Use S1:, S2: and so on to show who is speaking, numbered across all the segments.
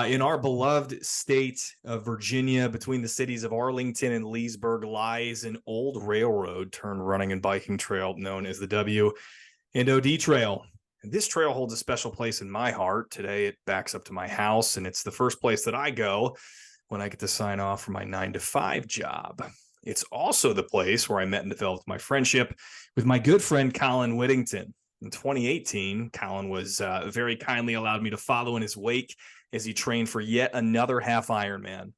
S1: In our beloved state of Virginia, between the cities of Arlington and Leesburg, lies an old railroad turned running and biking trail known as the W&OD Trail. And this trail holds a special place in my heart. Today, it backs up to my house, and it's the first place that I go when I get to sign off from my 9-to-5 job. It's also the place where I met and developed my friendship with my good friend Colin Whittington. In 2018, Colin was very kindly allowed me to follow in his wake as he trained for yet another half Ironman.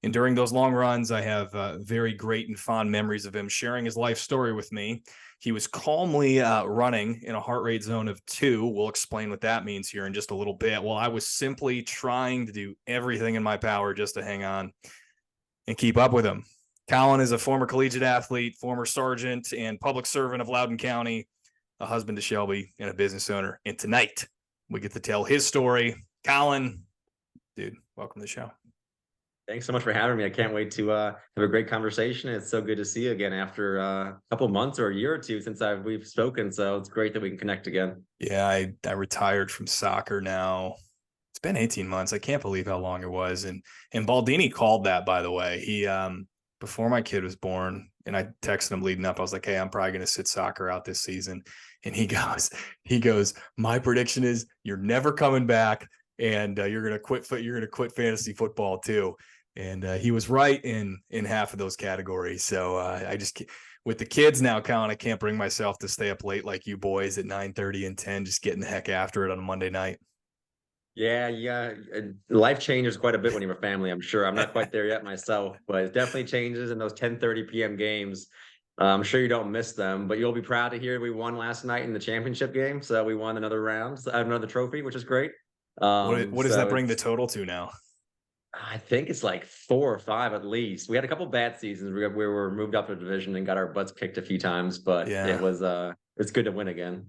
S1: And during those long runs, I have very great and fond memories of him sharing his life story with me. He was calmly running in a heart rate zone of 2. We'll explain what that means here in just a little bit. While I was simply trying to do everything in my power just to hang on and keep up with him. Colin is a former collegiate athlete, former sergeant, and public servant of Loudoun County, a husband to Shelby, and a business owner. And tonight, we get to tell his story. Colin, dude, welcome to the show.
S2: Thanks so much for having me. I can't wait to have a great conversation. It's so good to see you again after a couple months or a year or two since we've spoken. So it's great that we can connect again.
S1: Yeah, I retired from soccer now. It's been 18 months. I can't believe how long it was. And Baldini called that, by the way. He before my kid was born, and I texted him leading up. I was like, hey, I'm probably going to sit soccer out this season. And he goes, my prediction is you're never coming back, and you're going to quit. You're going to quit fantasy football too. And he was right in half of those categories. So I just, with the kids now, Colin, I can't bring myself to stay up late like you boys at 9:30 and 10, just getting the heck after it on a Monday night.
S2: Yeah. Life changes quite a bit when you have a family, I'm sure. I'm not quite there yet myself, but it definitely changes in those 10:30 p.m. games. I'm sure you don't miss them, but you'll be proud to hear we won last night in the championship game. So we won another round, another trophy, which is great.
S1: What does
S2: So
S1: that bring the total to now?
S2: I think it's like 4 or 5 at least. We had a couple bad seasons. We were moved up a division and got our butts kicked a few times, but
S1: Yeah.
S2: it's good to win again.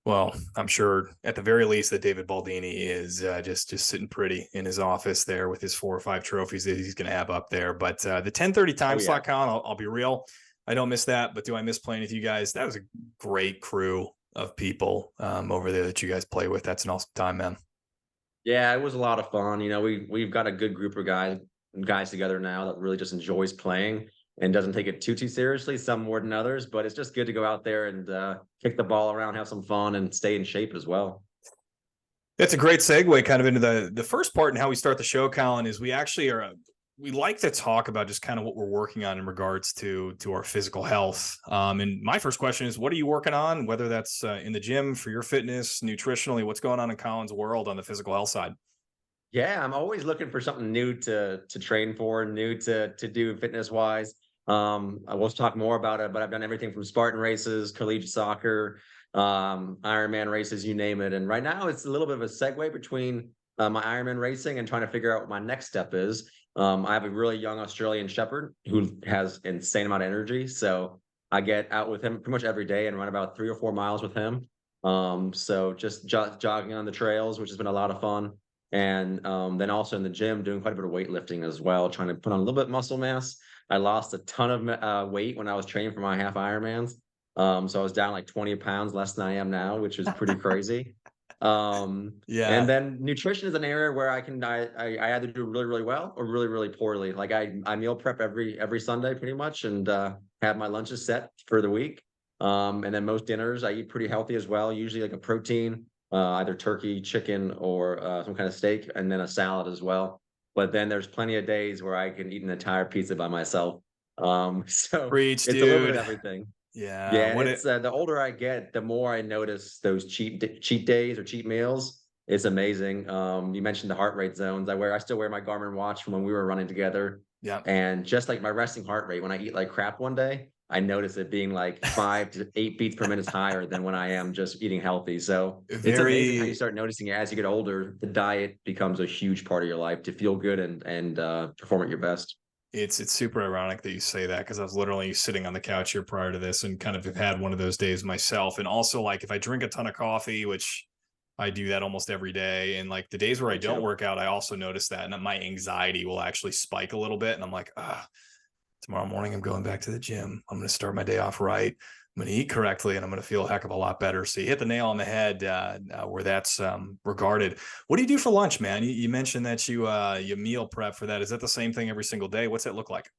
S1: Well, I'm sure at the very least that David Baldini is just sitting pretty in his office there with his 4 or 5 trophies that he's going to have up there. But the 10:30 time slot, Colin, I'll be real. I don't miss that, but do I miss playing with you guys? That was a great crew of people over there that you guys play with. That's an awesome time, man.
S2: Yeah, it was a lot of fun. You know, we've got a good group of guys together now that really just enjoys playing and doesn't take it too seriously, some more than others, but it's just good to go out there and kick the ball around, have some fun, and stay in shape as well.
S1: That's a great segue kind of into the first part and how we start the show, Colin, is we like to talk about just kind of what we're working on in regards to our physical health. And my first question is, what are you working on, whether that's in the gym for your fitness, nutritionally, what's going on in Colin's world on the physical health side?
S2: Yeah, I'm always looking for something new to train for, new to do fitness wise. I will talk more about it, but I've done everything from Spartan races, collegiate soccer, Ironman races, you name it. And right now it's a little bit of a segue between my Ironman racing and trying to figure out what my next step is. I have a really young Australian Shepherd who has insane amount of energy. So I get out with him pretty much every day and run about 3 or 4 miles with him. So just jogging on the trails, which has been a lot of fun. And then also in the gym, doing quite a bit of weightlifting as well, trying to put on a little bit of muscle mass. I lost a ton of weight when I was training for my half Ironmans. So I was down like 20 pounds less than I am now, which is pretty crazy.
S1: Yeah.
S2: And then nutrition is an area where I either do really, really well or really, really poorly. Like I meal prep every Sunday pretty much, and have my lunches set for the week. And then most dinners I eat pretty healthy as well, usually like a protein, either turkey, chicken, or some kind of steak, and then a salad as well. But then there's plenty of days where I can eat an entire pizza by myself. So
S1: Preach,
S2: it's a little bit
S1: dude.
S2: of everything.
S1: Yeah.
S2: Yeah, and it's the older I get, the more I notice those cheat days or cheat meals. It's amazing. You mentioned the heart rate zones. I still wear my Garmin watch from when we were running together.
S1: Yeah.
S2: And just like my resting heart rate, when I eat like crap one day, I notice it being like 5 to 8 beats per minute higher than when I am just eating healthy. So it's amazing how you start noticing it as you get older. The diet becomes a huge part of your life to feel good and perform at your best.
S1: It's super ironic that you say that, because I was literally sitting on the couch here prior to this and kind of have had one of those days myself. And also, like, if I drink a ton of coffee, which I do that almost every day, and like the days where I don't work out, I also notice that, and my anxiety will actually spike a little bit. And I'm like, tomorrow morning I'm going back to the gym. I'm going to start my day off right. I'm going to eat correctly and I'm going to feel a heck of a lot better. So you hit the nail on the head where that's regarded. What do you do for lunch, man? You mentioned that you meal prep for that. Is that the same thing every single day? What's that look like?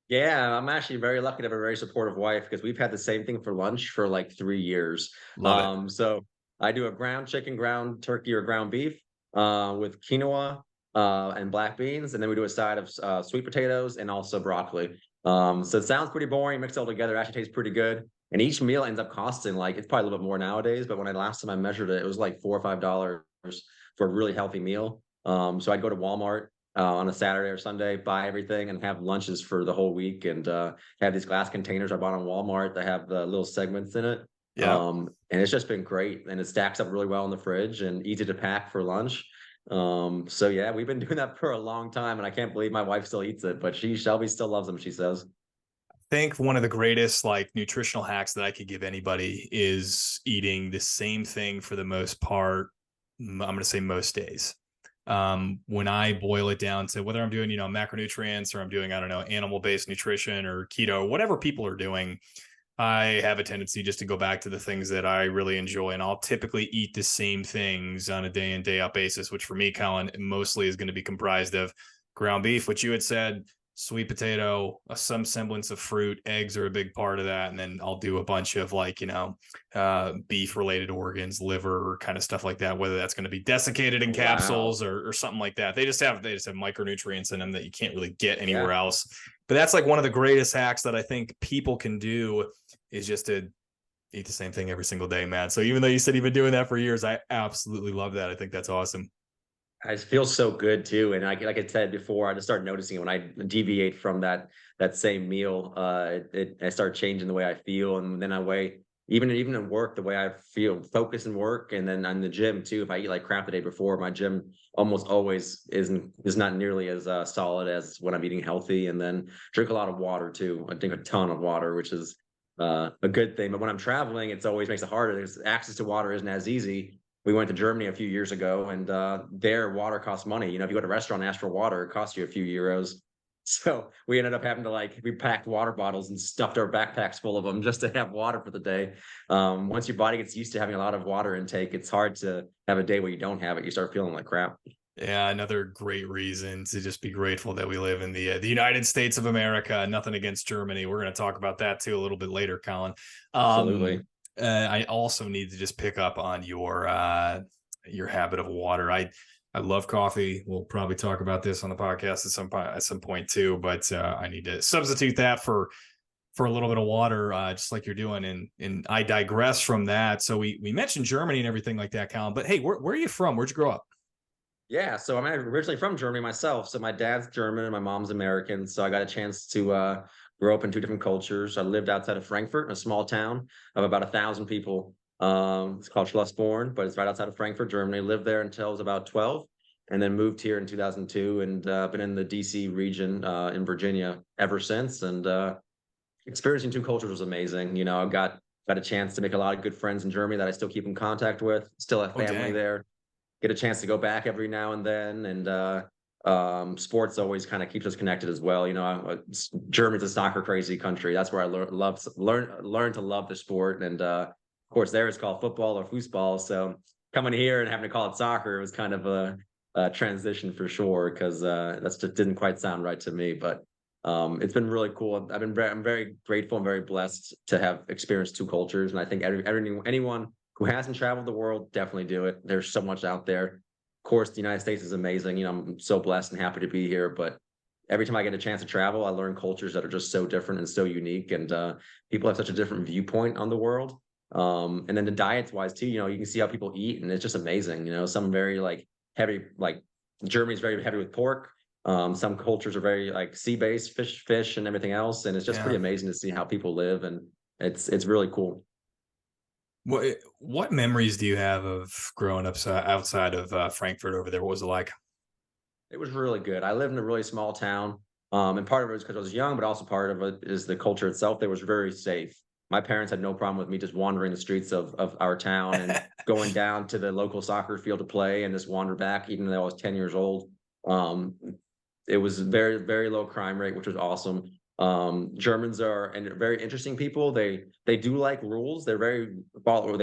S2: Yeah, I'm actually very lucky to have a very supportive wife because we've had the same thing for lunch for like 3 years.
S1: Love it.
S2: So I do a ground chicken, ground turkey, or ground beef with quinoa and black beans, and then we do a side of sweet potatoes and also broccoli. So it sounds pretty boring, mixed all together. It actually tastes pretty good. And each meal ends up costing like it's probably a little bit more nowadays, but when I last time I measured it, it was like $4 or $5 for a really healthy meal. So I'd go to Walmart on a Saturday or Sunday, buy everything and have lunches for the whole week and have these glass containers I bought on Walmart that have the little segments in it.
S1: Yeah.
S2: And it's just been great and it stacks up really well in the fridge and easy to pack for lunch. So yeah, we've been doing that for a long time and I can't believe my wife still eats it, but Shelby still loves them, she says.
S1: Think one of the greatest like nutritional hacks that I could give anybody is eating the same thing for the most part. I'm going to say most days. When I boil it down to whether I'm doing, macronutrients or I'm doing, I don't know, animal-based nutrition or keto, whatever people are doing, I have a tendency just to go back to the things that I really enjoy. And I'll typically eat the same things on a day in, day out basis, which for me, Colin, mostly is going to be comprised of ground beef, which you had said, sweet potato, some semblance of fruit, eggs are a big part of that. And then I'll do a bunch of like, beef related organs, liver kind of stuff like that, whether that's going to be desiccated in
S2: Wow.
S1: capsules or something like that. They just have micronutrients in them that you can't really get
S2: Yeah.
S1: anywhere else. But that's like one of the greatest hacks that I think people can do is just to eat the same thing every single day, man. So even though you said you've been doing that for years, I absolutely love that. I think that's awesome.
S2: I feel so good too, and like I said before, I just started noticing it when I deviate from that same meal. I start changing the way I feel, and then I way even in work, the way I feel, focus in work, and then in the gym too. If I eat like crap the day before, my gym almost always is not nearly as solid as when I'm eating healthy. And then drink a lot of water too. I drink a ton of water, which is a good thing. But when I'm traveling, it's always makes it harder. There's access to water isn't as easy. We went to Germany a few years ago, and their water costs money. If you go to a restaurant and ask for water, it costs you a few euros. So we ended up having to we packed water bottles and stuffed our backpacks full of them just to have water for the day. Once your body gets used to having a lot of water intake, it's hard to have a day where you don't have it. You start feeling like crap.
S1: Yeah, another great reason to just be grateful that we live in the United States of America. Nothing against Germany. We're going to talk about that too a little bit later, Colin.
S2: Absolutely.
S1: I also need to just pick up on your habit of water. I love coffee. We'll probably talk about this on the podcast at some point too. But I need to substitute that for a little bit of water, just like you're doing. And I digress from that. So we mentioned Germany and everything like that, Colin. But hey, where are you from? Where'd you grow up?
S2: Yeah, so I'm originally from Germany myself. So my dad's German and my mom's American. So I got a chance to grow up in two different cultures. I lived outside of Frankfurt in a small town of about 1,000 people. It's called Schlossborn, but it's right outside of Frankfurt, Germany. Lived there until I was about 12, and then moved here in 2002, and been in the DC region in Virginia ever since. And experiencing two cultures was amazing. I got a chance to make a lot of good friends in Germany that I still keep in contact with. Still have
S1: Oh,
S2: family
S1: dang.
S2: there, get a chance to go back every now and then. And sports always kind of keeps us connected as well. Germany's a soccer crazy country. That's where I learn to love the sport. And of course, there it's called football or foosball. So coming here and having to call it soccer was kind of a transition for sure because that's just didn't quite sound right to me. But it's been really cool. I'm very grateful and very blessed to have experienced two cultures. And I think anyone who hasn't traveled the world, definitely do it. There's so much out there. Of course, the United States is amazing. I'm so blessed and happy to be here. But every time I get a chance to travel, I learn cultures that are just so different and so unique. And people have such a different viewpoint on the world. And then the diets wise too, you can see how people eat, and it's just amazing. Some very like heavy, like Germany's very heavy with pork. Some cultures are very like sea-based, fish, and everything else. And it's just pretty
S1: Yeah.
S2: amazing to see how people live, and it's really cool.
S1: What memories do you have of growing up outside of Frankfurt over there? What was it like?
S2: It was really good. I lived in a really small town, and part of it was because I was young, but also part of it is the culture itself. That was very safe. My parents had no problem with me just wandering the streets of our town and going down to the local soccer field to play and just wander back, even though I was 10 years old. Um, it was very, very low crime rate, which was awesome. Germans are and very interesting people. They do like rules. They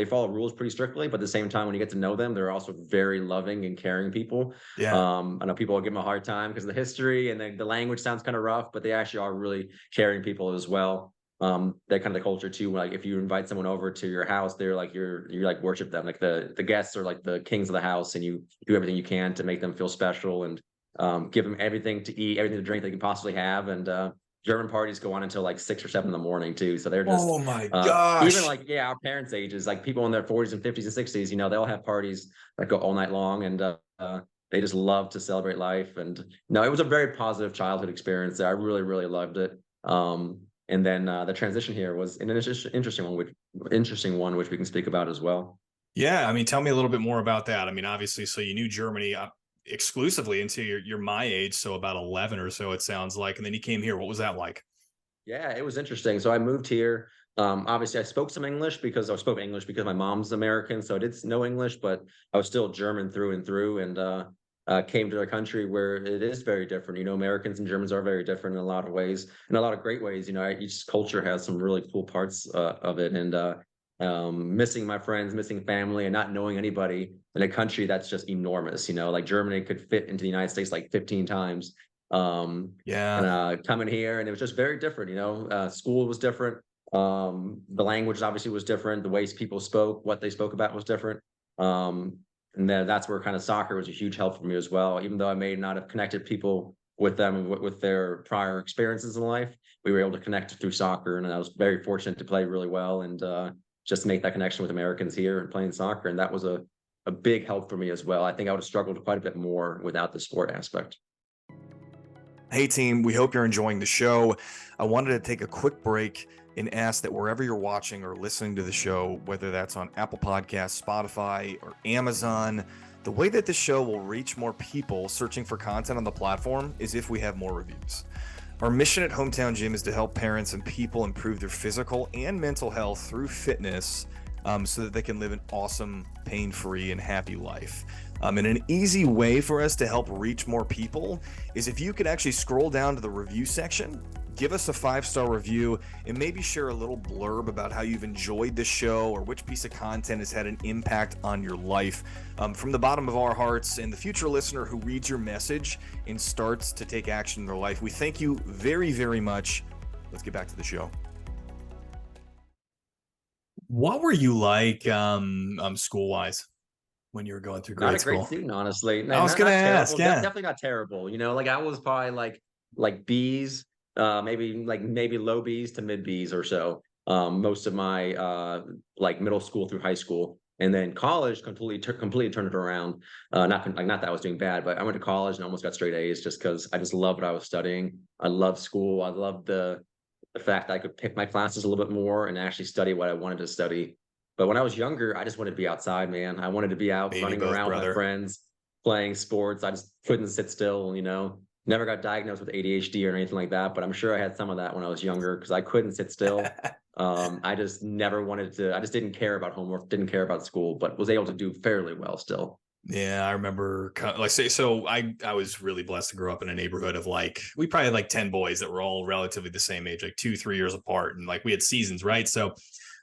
S2: follow rules pretty strictly, but at the same time, when you get to know them, they're also very loving and caring people.
S1: Yeah.
S2: I know people will give them a hard time because of the history and the language sounds kind of rough, but they actually are really caring people as well. That kind of the culture too. Like if you invite someone over to your house, they're like you like worship them. Like the guests are like the kings of the house, and you do everything you can to make them feel special and give them everything to eat, everything to drink they can possibly have. And German parties go on until like 6 or 7 in the morning too. So they're just
S1: Oh my
S2: even
S1: gosh.
S2: like yeah, our parents' ages, like people in their 40s and 50s and 60s, they'll have parties that go all night long, and they just love to celebrate life. And no, it was a very positive childhood experience. I really, really loved it. And then the transition here was an interesting one, which we can speak about as well.
S1: Yeah, I mean, tell me a little bit more about that. I mean, obviously, so you knew Germany exclusively until you're my age, so about 11 or so, it sounds like, and then you came here. What was that like?
S2: Yeah, it was interesting. So I moved here. Obviously, I spoke some English because I spoke English because my mom's American, so I did know English, but I was still German through and through. And came to a country where it is very different. Americans and Germans are very different in a lot of ways, in a lot of great ways. Each culture has some really cool parts of it. And missing my friends, missing family, and not knowing anybody in a country that's just enormous. Like Germany could fit into the United States like 15 times. And
S1: Yeah.
S2: coming here, and it was just very different. School was different. The language obviously was different. The ways people spoke, what they spoke about was different. And then that's where kind of soccer was a huge help for me as well. Even though I may not have connected people with them with their prior experiences in life, we were able to connect through soccer, and I was very fortunate to play really well and just make that connection with Americans here and playing soccer. And that was a big help for me as well. I think I would have struggled quite a bit more without the sport aspect.
S1: Hey, team, we hope you're enjoying the show. I wanted to take a quick break and ask that wherever you're watching or listening to the show, whether that's on Apple Podcasts, Spotify, or Amazon, the way that the show will reach more people searching for content on the platform is if we have more reviews. Our mission at Hometown Gym is to help parents and people improve their physical and mental health through fitness so that they can live an awesome, pain-free, and happy life. And an easy way for us to help reach more people is if you could actually scroll down to the review section, give us a 5-star review, and maybe share a little blurb about how you've enjoyed the show or which piece of content has had an impact on your life. From the bottom of our hearts, and the future listener who reads your message and starts to take action in their life, we thank you very, very much. Let's get back to the show. What were you like school-wise when you were going through
S2: Not
S1: grade
S2: a great
S1: school?
S2: student, honestly.
S1: I
S2: No,
S1: was
S2: not
S1: gonna
S2: not
S1: ask,
S2: terrible.
S1: yeah.
S2: Definitely not terrible. Like I was probably like B's, maybe low B's to mid B's or so. Most of my like middle school through high school, and then college completely turned it around. Not that I was doing bad, but I went to college and almost got straight A's just because I just loved what I was studying. I loved school. I loved the fact that I could pick my classes a little bit more and actually study what I wanted to study. But when I was younger, I just wanted to be outside, man. I wanted to be out
S1: Maybe
S2: running
S1: both,
S2: around with my
S1: brother.
S2: friends, playing sports. I just couldn't sit still. Never got diagnosed with ADHD or anything like that, but I'm sure I had some of that when I was younger because I couldn't sit still. I just never wanted to, I just didn't care about homework, didn't care about school, but was able to do fairly well still.
S1: Yeah, I remember so I was really blessed to grow up in a neighborhood of we probably had like 10 boys that were all relatively the same age, like 2-3 years apart, and like we had seasons, right? So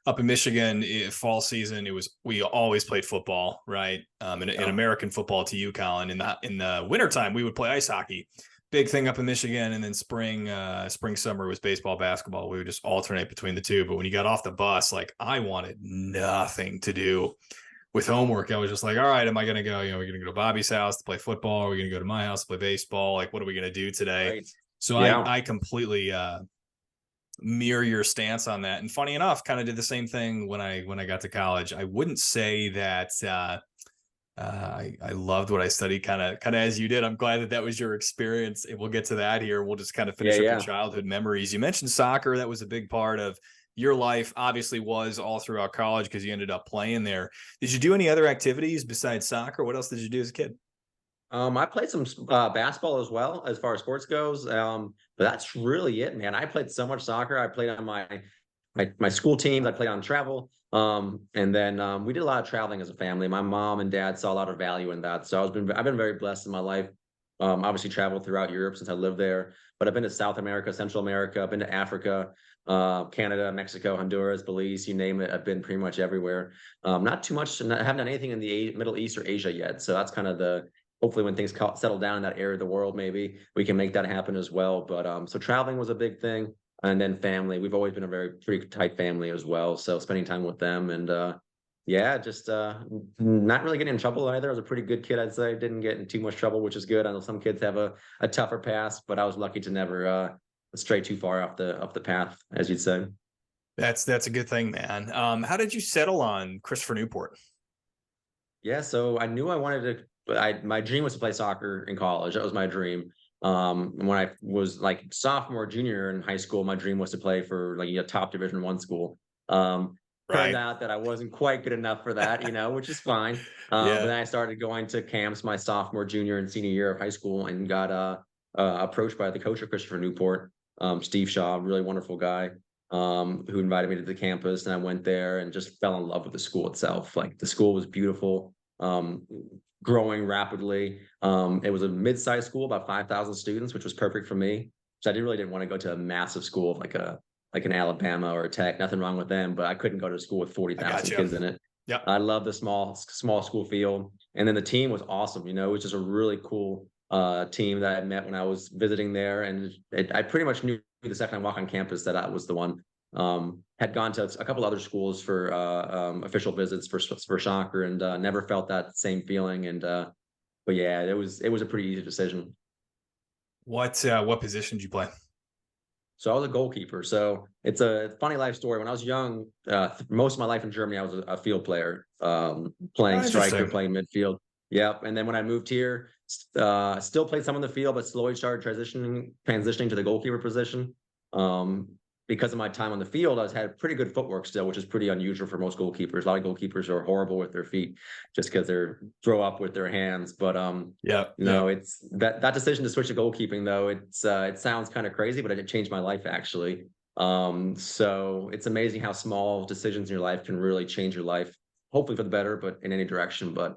S1: up in Michigan, fall season, we always played football, right? In
S2: Yeah.
S1: American football to you, Colin. In the wintertime, we would play ice hockey. Big thing up in Michigan, and then spring, summer was baseball, basketball. We would just alternate between the two. But when you got off the bus, like I wanted nothing to do with homework. I was just like, all right, am I going to go? We're going to go to Bobby's house to play football. Are we going to go to my house to play baseball? Like, what are we going to do today?
S2: Right.
S1: So
S2: Yeah.
S1: I completely mirror your stance on that. And funny enough, kind of did the same thing when I got to college. I wouldn't say that I loved what I studied kind of as you did. I'm glad that was your experience. And we'll get to that here. We'll just kind of
S2: Yeah.
S1: finish up your
S2: Yeah.
S1: childhood memories. You mentioned soccer. That was a big part of your life, obviously was all throughout college because you ended up playing there. Did you do any other activities besides soccer? What else did you do as a kid?
S2: I played some basketball as well as far as sports goes. But that's really it, man. I played so much soccer. I played on my school teams. I played on travel. And then we did a lot of traveling as a family. My mom and dad saw a lot of value in that. So I've been very blessed in my life. Obviously traveled throughout Europe since I lived there, but I've been to South America, Central America, I've been to Africa, Canada, Mexico, Honduras, Belize, you name it. I've been pretty much everywhere. Not too much, I haven't done anything in the Middle East or Asia yet. So that's kind of hopefully when things settle down in that area of the world, maybe we can make that happen as well. But so traveling was a big thing. And then family, we've always been a pretty tight family as well. So spending time with them and, yeah, just not really getting in trouble either. I was a pretty good kid, I'd say. Didn't get in too much trouble, which is good. I know some kids have a tougher past, but I was lucky to never stray too far off the path, as you'd say.
S1: That's a good thing, man. How did you settle on Christopher Newport?
S2: Yeah, so I knew I wanted to. My dream was to play soccer in college. That was my dream. When I was like sophomore, junior in high school, my dream was to play for like a top Division 1 school. Turned
S1: Right.
S2: out that I wasn't quite good enough for that, which is fine. But
S1: Yeah.
S2: then I started going to camps my sophomore, junior, and senior year of high school, and got approached by the coach of Christopher Newport, Steve Shaw, really wonderful guy, who invited me to the campus, and I went there and just fell in love with the school itself. Like the school was beautiful, growing rapidly. It was a mid-sized school, about 5,000 students, which was perfect for me. So I didn't want to go to a massive school like an Alabama or a Tech. Nothing wrong with them, but I couldn't go to school with
S1: I
S2: 40,000
S1: gotcha.
S2: kids in it.
S1: Yep.
S2: I love the small school feel, and then the team was awesome. It was just a really cool team that I met when I was visiting there, and I pretty much knew the second I walked on campus that I was the one. Had gone to a couple other schools for official visits for soccer, and never felt that same feeling. And but yeah, it was a pretty easy decision.
S1: What position did you play?
S2: So I was a goalkeeper. So it's a funny life story. When I was young, most of my life in Germany, I was a field player, playing
S1: Oh,
S2: striker,
S1: interesting.
S2: playing midfield. Yep. And then when I moved here, still played some in the field, but slowly started transitioning to the goalkeeper position. Um, because of my time on the field, I was had pretty good footwork still, which is pretty unusual for most goalkeepers. A lot of goalkeepers are horrible with their feet just because they're throw up with their hands. But
S1: Yep. Yep.
S2: it's that decision to switch to goalkeeping though. It sounds kind of crazy, but it changed my life actually. So it's amazing how small decisions in your life can really change your life, hopefully for the better, but in any direction. But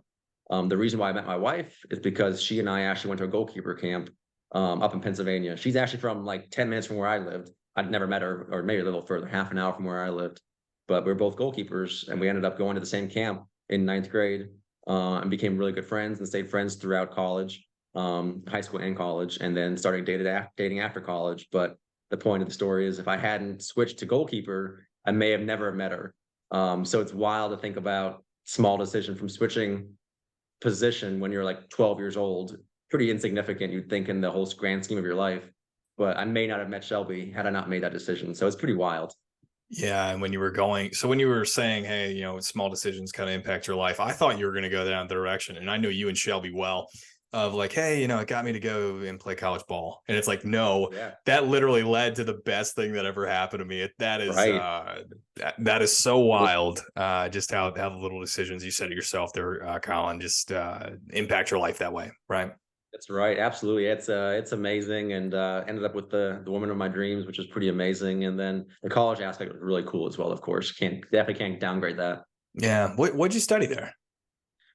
S2: the reason why I met my wife is because she and I actually went to a goalkeeper camp up in Pennsylvania. She's actually from like 10 minutes from where I lived. I'd never met her, or maybe a little further, half an hour from where I lived. But we are both goalkeepers, and we ended up going to the same camp in ninth grade, and became really good friends and stayed friends throughout college, high school and college, and then started dating after college. But the point of the story is, if I hadn't switched to goalkeeper, I may have never met her. So it's wild to think about small decision from switching position when you're like 12 years old. Pretty insignificant, you'd think, in the whole grand scheme of your life. But I may not have met Shelby had I not made that decision. So it's pretty wild.
S1: Yeah. And when you were saying, hey, small decisions kind of impact your life, I thought you were going to go down the direction. And I know you and Shelby well, of like, hey, it got me to go and play college ball. And it's like, no,
S2: Yeah.
S1: that literally led to the best thing that ever happened to me.
S2: Right.
S1: That is so
S2: Well,
S1: wild. Just how the little decisions you said to yourself there, Colin, just impact your life that way. Right.
S2: that's right. Absolutely. It's amazing. And ended up with the woman of my dreams, which is pretty amazing. And then the college aspect was really cool as well, of course. Definitely can't downgrade that.
S1: Yeah. What'd you study there?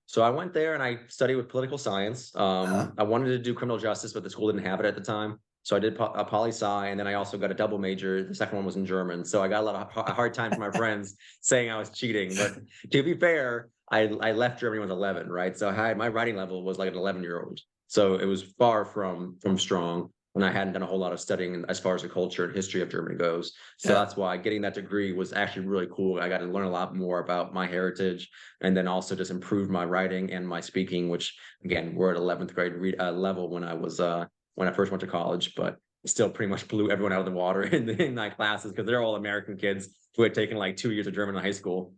S2: So I went there and I studied with political science.
S1: Huh?
S2: I wanted to do criminal justice, but the school didn't have it at the time. So I did a poli sci, and then I also got a double major. The second one was in German. So I got a hard time from my friends saying I was cheating. But to be fair, I left Germany when I was 11, right? So my writing level was like an 11-year-old. So it was far from strong. And I hadn't done a whole lot of studying as far as the culture and history of Germany goes. So
S1: Yeah.
S2: that's why getting that degree was actually really cool. I got to learn a lot more about my heritage, and then also just improve my writing and my speaking, which again, we're at 11th grade level when I first went to college, but still pretty much blew everyone out of the water in my classes because they're all American kids who had taken like 2 years of German in high school.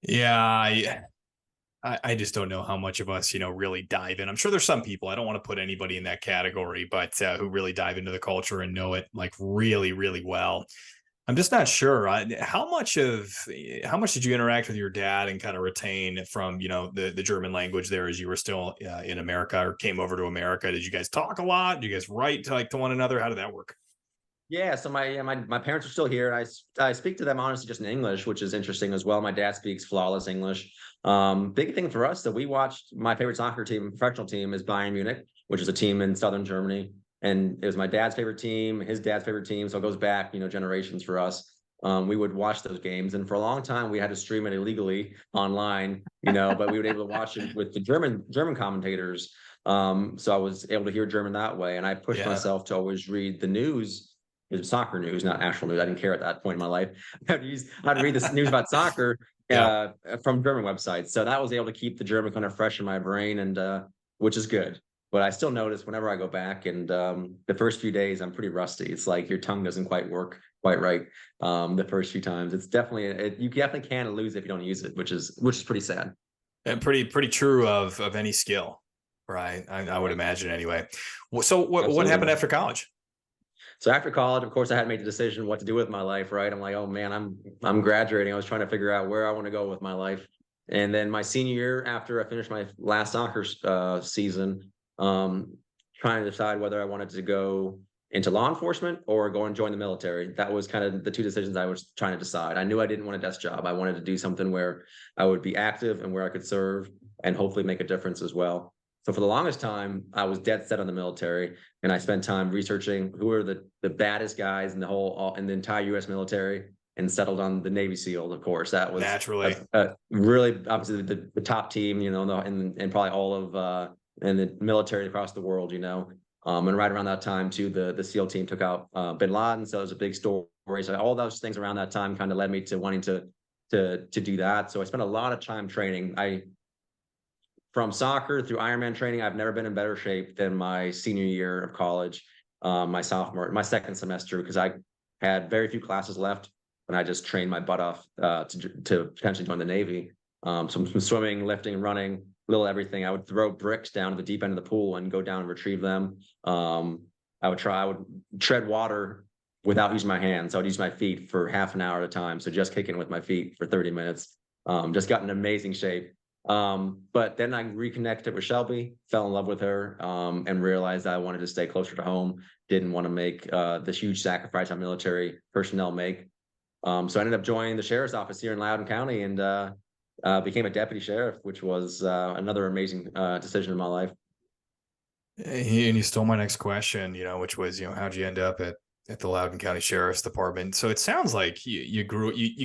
S1: Yeah. I just don't know how much of us, really dive in. I'm sure there's some people, I don't want to put anybody in that category, but who really dive into the culture and know it like really, really well. I'm just not sure. How much did you interact with your dad and kind of retain from, the German language there as you were still in America or came over to America? Did you guys talk a lot? Did you guys write to one another? How did that work?
S2: Yeah, so my parents are still here. I speak to them honestly just in English, which is interesting as well. My dad speaks flawless English. Big thing for us that we watched my favorite soccer team, professional team, is Bayern Munich. which is a team in southern Germany. And it was my dad's favorite team, his dad's favorite team. So it goes back, generations for us. We would watch those games, and for a long time we had to stream it illegally online, but we would be able to watch it with the German commentators. So I was able to hear German that way, and I pushed
S1: Yeah.
S2: myself to always read the news. It was soccer news, not actual news. I didn't care at that point in my life. I'd read the news about soccer
S1: Yeah.
S2: from German websites. So that was able to keep the German kind of fresh in my brain, and which is good. But I still notice whenever I go back, and the first few days I'm pretty rusty. It's like your tongue doesn't quite work quite right the first few times. It's definitely you definitely can lose if you don't use it, which is pretty sad.
S1: And pretty true of any skill, right? I would imagine anyway. So what
S2: Absolutely.
S1: happened after college?
S2: So after college, of course, I had to make the decision what to do with my life. Right, I'm like, oh man, I'm graduating. I was trying to figure out where I want to go with my life. And then my senior year, after I finished my last soccer season, trying to decide whether I wanted to go into law enforcement or go and join the military. That was kind of the two decisions I was trying to decide. I knew I didn't want a desk job. I wanted to do something where I would be active and where I could serve and hopefully make a difference as well. So for the longest time, I was dead set on the military, and I spent time researching who are the baddest guys in the entire U.S. military, and settled on the Navy SEAL. Of course, that was
S1: Naturally.
S2: really obviously the top team, and probably all of in the military across the world, and right around that time too, the SEAL team took out Bin Laden, so it was a big story. So all those things around that time kind of led me to wanting to do that. So I spent a lot of time training. From soccer through Ironman training, I've never been in better shape than my senior year of college, my second semester, because I had very few classes left, and I just trained my butt off to potentially join the Navy. So from swimming, lifting, running, little everything. I would throw bricks down to the deep end of the pool and go down and retrieve them. I would tread water without using my hands. I would use my feet for half an hour at a time. So just kicking with my feet for 30 minutes. Just got in amazing shape. But then I reconnected with Shelby, fell in love with her, and realized I wanted to stay closer to home. Didn't want to make this huge sacrifice our military personnel make. So I ended up joining the sheriff's office here in Loudoun County, and became a deputy sheriff, which was another amazing decision in my life.
S1: And you stole my next question, which was, how'd you end up at the Loudoun County Sheriff's Department? So it sounds like you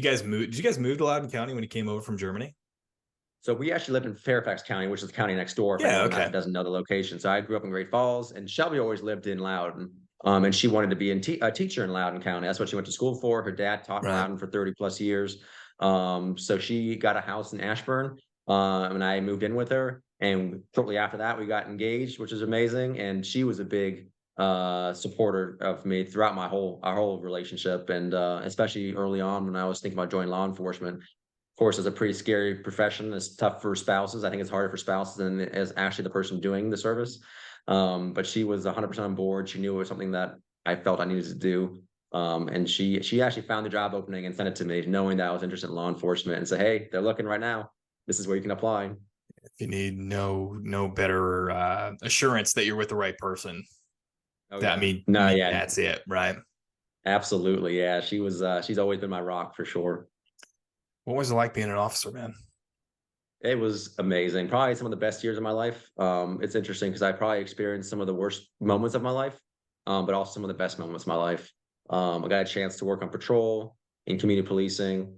S1: guys moved. Did you guys move to Loudoun County when you came over from Germany?
S2: So we actually lived in Fairfax County, which is the county next door, if
S1: Yeah.
S2: anyone
S1: Okay.
S2: doesn't know the location. So I grew up in Great Falls, and Shelby always lived in Loudoun. And she wanted to be a teacher in Loudoun County. That's what she went to school for. Her dad taught in
S1: Right.
S2: Loudoun for 30 plus years. So she got a house in Ashburn, and I moved in with her. And shortly after that, we got engaged, which is amazing. And she was a big supporter of me throughout our whole relationship, and especially early on when I was thinking about joining law enforcement. Of course, it's a pretty scary profession. It's tough for spouses. I think it's harder for spouses than it is actually the person doing the service. But she was 100% on board. She knew it was something that I felt I needed to do. And she actually found the job opening and sent it to me, knowing that I was interested in law enforcement, and said, "Hey, they're looking right now. This is where you can apply."
S1: If you need no better assurance that you're with the right person,
S2: Oh
S1: that
S2: yeah, no, yeah,
S1: that's it, right?
S2: absolutely, yeah. She's always been my rock for sure.
S1: What was it like being an officer, man?
S2: It was amazing. Probably some of the best years of my life. It's interesting because I probably experienced some of the worst moments of my life, but also some of the best moments of my life. I got a chance to work on patrol in community policing.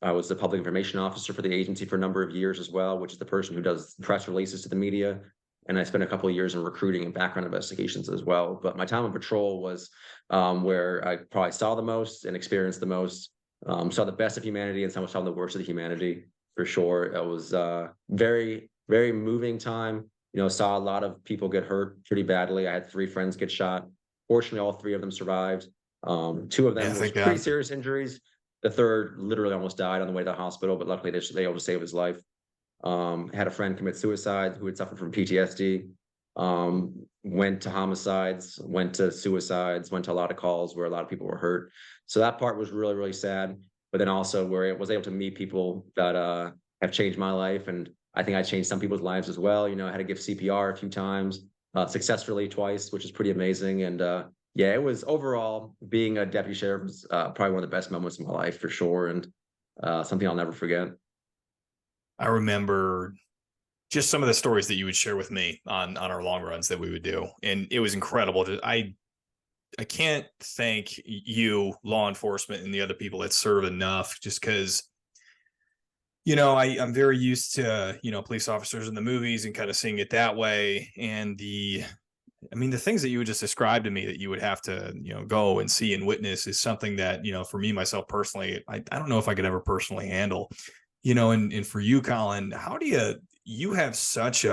S2: I was the public information officer for the agency for a number of years as well, which is the person who does press releases to the media. And I spent a couple of years in recruiting and background investigations as well. But my time on patrol was where I probably saw the most and experienced the most. Saw the best of humanity and saw the worst of the humanity, for sure. It was very, very moving time. Saw a lot of people get hurt pretty badly. I had 3 friends get shot. Fortunately, all 3 of them survived. 2 of them
S1: Yeah,
S2: was
S1: thank
S2: pretty
S1: God.
S2: serious injuries. The third literally almost died on the way to the hospital, but luckily they able to save his life. Had a friend commit suicide who had suffered from PTSD. Went to homicides, went to suicides, went to a lot of calls where a lot of people were hurt. So that part was really, really sad. But then also where I was able to meet people that have changed my life. And I think I changed some people's lives as well. I had to give CPR a few times, successfully twice, which is pretty amazing. And yeah, it was overall being a deputy sheriff was probably one of the best moments of my life for sure. And something I'll never forget.
S1: I remember just some of the stories that you would share with me on our long runs that we would do. And it was incredible. I can't thank you, law enforcement, and the other people that serve enough, just because, I'm very used to, police officers in the movies and kind of seeing it that way. And the things that you would just describe to me that you would have to, go and see and witness is something that, for me, myself personally, I don't know if I could ever personally handle, and for you, Colin, how do you have such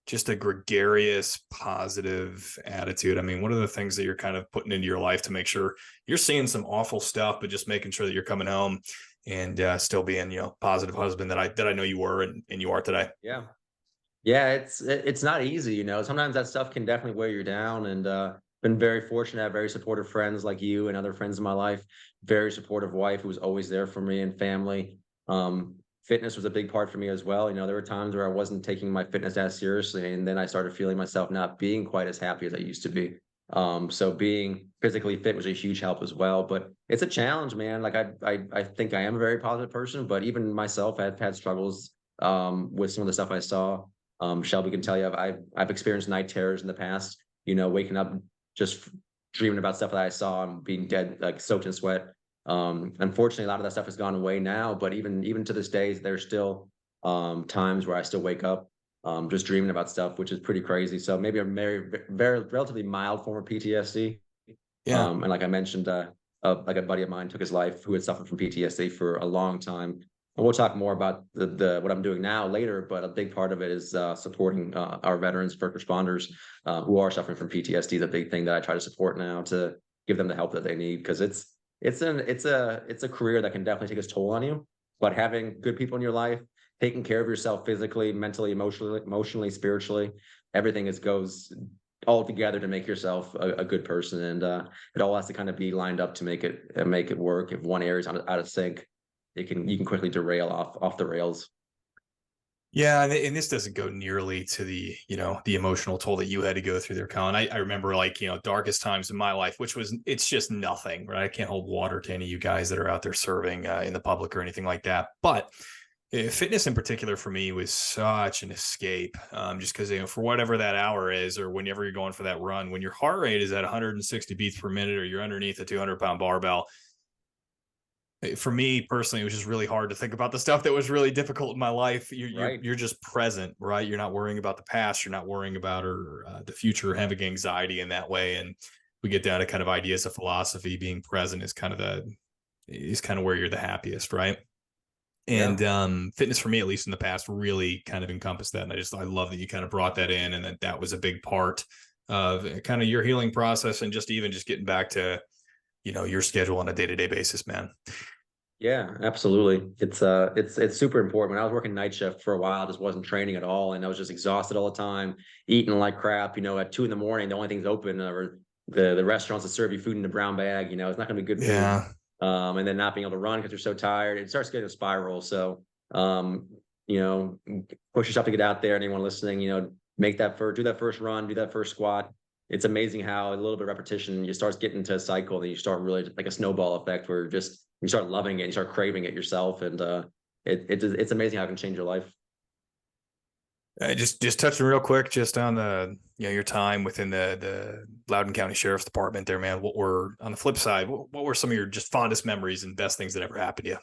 S1: just a gregarious, positive attitude. I mean, what are the things that you're kind of putting into your life to make sure you're seeing some awful stuff, but just making sure that you're coming home and still being, positive husband that I know you were and you are today?
S2: Yeah. Yeah, it's not easy, Sometimes that stuff can definitely weigh you down, and been very fortunate to have very supportive friends like you and other friends in my life. Very supportive wife who was always there for me, and family. Fitness was a big part for me as well. There were times where I wasn't taking my fitness as seriously, and then I started feeling myself not being quite as happy as I used to be. So being physically fit was a huge help as well. But it's a challenge, man. Like I think I am a very positive person, but even myself, I've had struggles with some of the stuff I saw. Shelby can tell you, I've experienced night terrors in the past. Waking up just dreaming about stuff that I saw and being dead, like soaked in sweat. Unfortunately, a lot of that stuff has gone away now. But even to this day, there's still times where I still wake up just dreaming about stuff, which is pretty crazy. So maybe a very relatively mild form of PTSD.
S1: Yeah.
S2: And like I mentioned, like a buddy of mine took his life who had suffered from PTSD for a long time. And we'll talk more about the what I'm doing now later, but a big part of it is supporting our veterans, first responders who are suffering from PTSD. Is a big thing that I try to support now to give them the help that they need, because it's a career that can definitely take its toll on you. But having good people in your life, taking care of yourself physically, mentally, emotionally, spiritually, everything goes all together to make yourself a good person, and it all has to kind of be lined up to make it work. If one area is out of sync, you can quickly derail off the rails.
S1: Yeah, and this doesn't go nearly to the emotional toll that you had to go through there, Colin. I remember, like, darkest times in my life, which was, it's just nothing, right? I can't hold water to any of you guys that are out there serving in the public or anything like that. But fitness in particular for me was such an escape, just because, for whatever that hour is, or whenever you're going for that run, when your heart rate is at 160 beats per minute, or you're underneath a 200-pound barbell, for me personally, it was just really hard to think about the stuff that was really difficult in my life.
S2: Right.
S1: You're just present, right? You're not worrying about the past. You're not worrying about or the future, having anxiety in that way. And we get down to kind of ideas of philosophy. Being present is kind of where you're the happiest, right?
S2: Yeah.
S1: And fitness for me, at least in the past, really kind of encompassed that. And I love that you kind of brought that in, and that was a big part of kind of your healing process, and just getting back to your schedule on a day-to-day basis, man.
S2: Yeah, absolutely. It's super important. When I was working night shift for a while, I just wasn't training at all, and I was just exhausted all the time, eating like crap. At 2 in the morning, the only things open are the restaurants that serve you food in a brown bag. It's not going to be good food.
S1: Yeah.
S2: And then not being able to run because you're so tired, it starts getting a spiral. So, you know, push yourself to get out there. Anyone listening, do that first run, do that first squat. It's amazing how a little bit of repetition, you start getting into a cycle, and you start really like a snowball effect where you start loving it, you start craving it yourself, and it's amazing how it can change your life.
S1: Just touching real quick, just on the your time within the Loudoun County Sheriff's Department there, man. What were, on the flip side, what were some of your just fondest memories and best things that ever happened to you?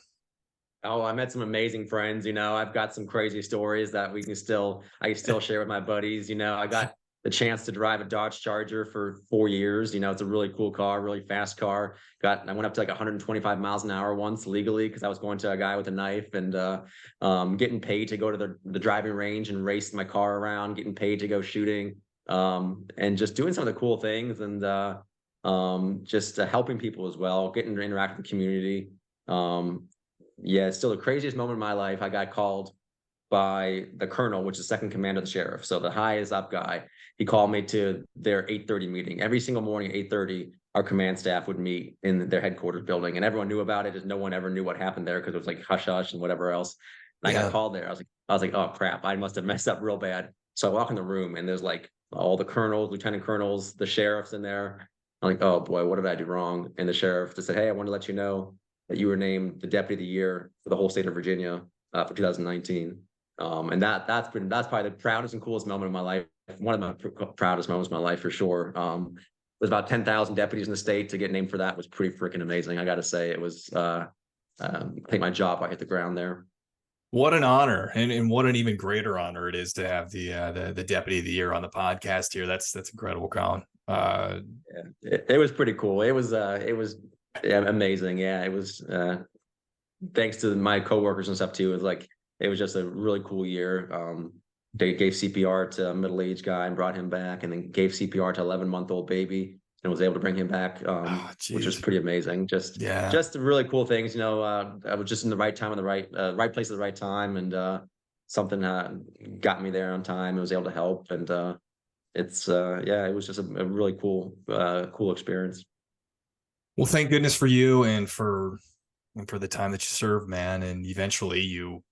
S2: Oh, I met some amazing friends. I've got some crazy stories that I can still share with my buddies. I got the chance to drive a Dodge Charger for 4 years. It's a really cool car, really fast car. I went up to like 125 miles an hour once legally because I was going to a guy with a knife, and getting paid to go to the driving range and race my car around, getting paid to go shooting, and just doing some of the cool things, and just helping people as well, getting to interact with the community. Yeah, it's still the craziest moment of my life. I got called by the colonel, which is second command of the sheriff. So the highest up guy, he called me to their 8:30 meeting. Every single morning at 8:30, our command staff would meet in their headquarters building, and everyone knew about it, as no one ever knew what happened there because it was like hush hush and whatever else. And I got
S1: Yeah.
S2: called there. I was like, oh crap, I must have messed up real bad. So I walk in the room, and there's like all the colonels, lieutenant colonels, the sheriffs in there. I'm like, oh boy, what did I do wrong? And the sheriff just said, hey, I want to let you know that you were named the Deputy of the Year for the whole state of Virginia for 2019. And that's probably the proudest and coolest moment of my life. One of my proudest moments of my life for sure. There's about 10,000 deputies in the state. To get named for that was pretty freaking amazing. I got to say, it was. I think my job, I hit the ground there.
S1: What an honor, and what an even greater honor it is to have the deputy of the year on the podcast here. That's incredible, Colin.
S2: Yeah, it was pretty cool. It was yeah, amazing. Yeah, it was. Thanks to my coworkers and stuff too. It was like it was just a really cool year. They gave CPR to a middle-aged guy and brought him back, and then gave CPR to 11-month-old baby and was able to bring him back,
S1: Oh,
S2: which was
S1: geez.
S2: pretty amazing.
S1: Yeah.
S2: Just really cool things. I was just in the right time in the right place at the right time, and something got me there on time and was able to help. And yeah, it was just a really cool experience.
S1: Well, thank goodness for you and for the time that you served, man. And eventually you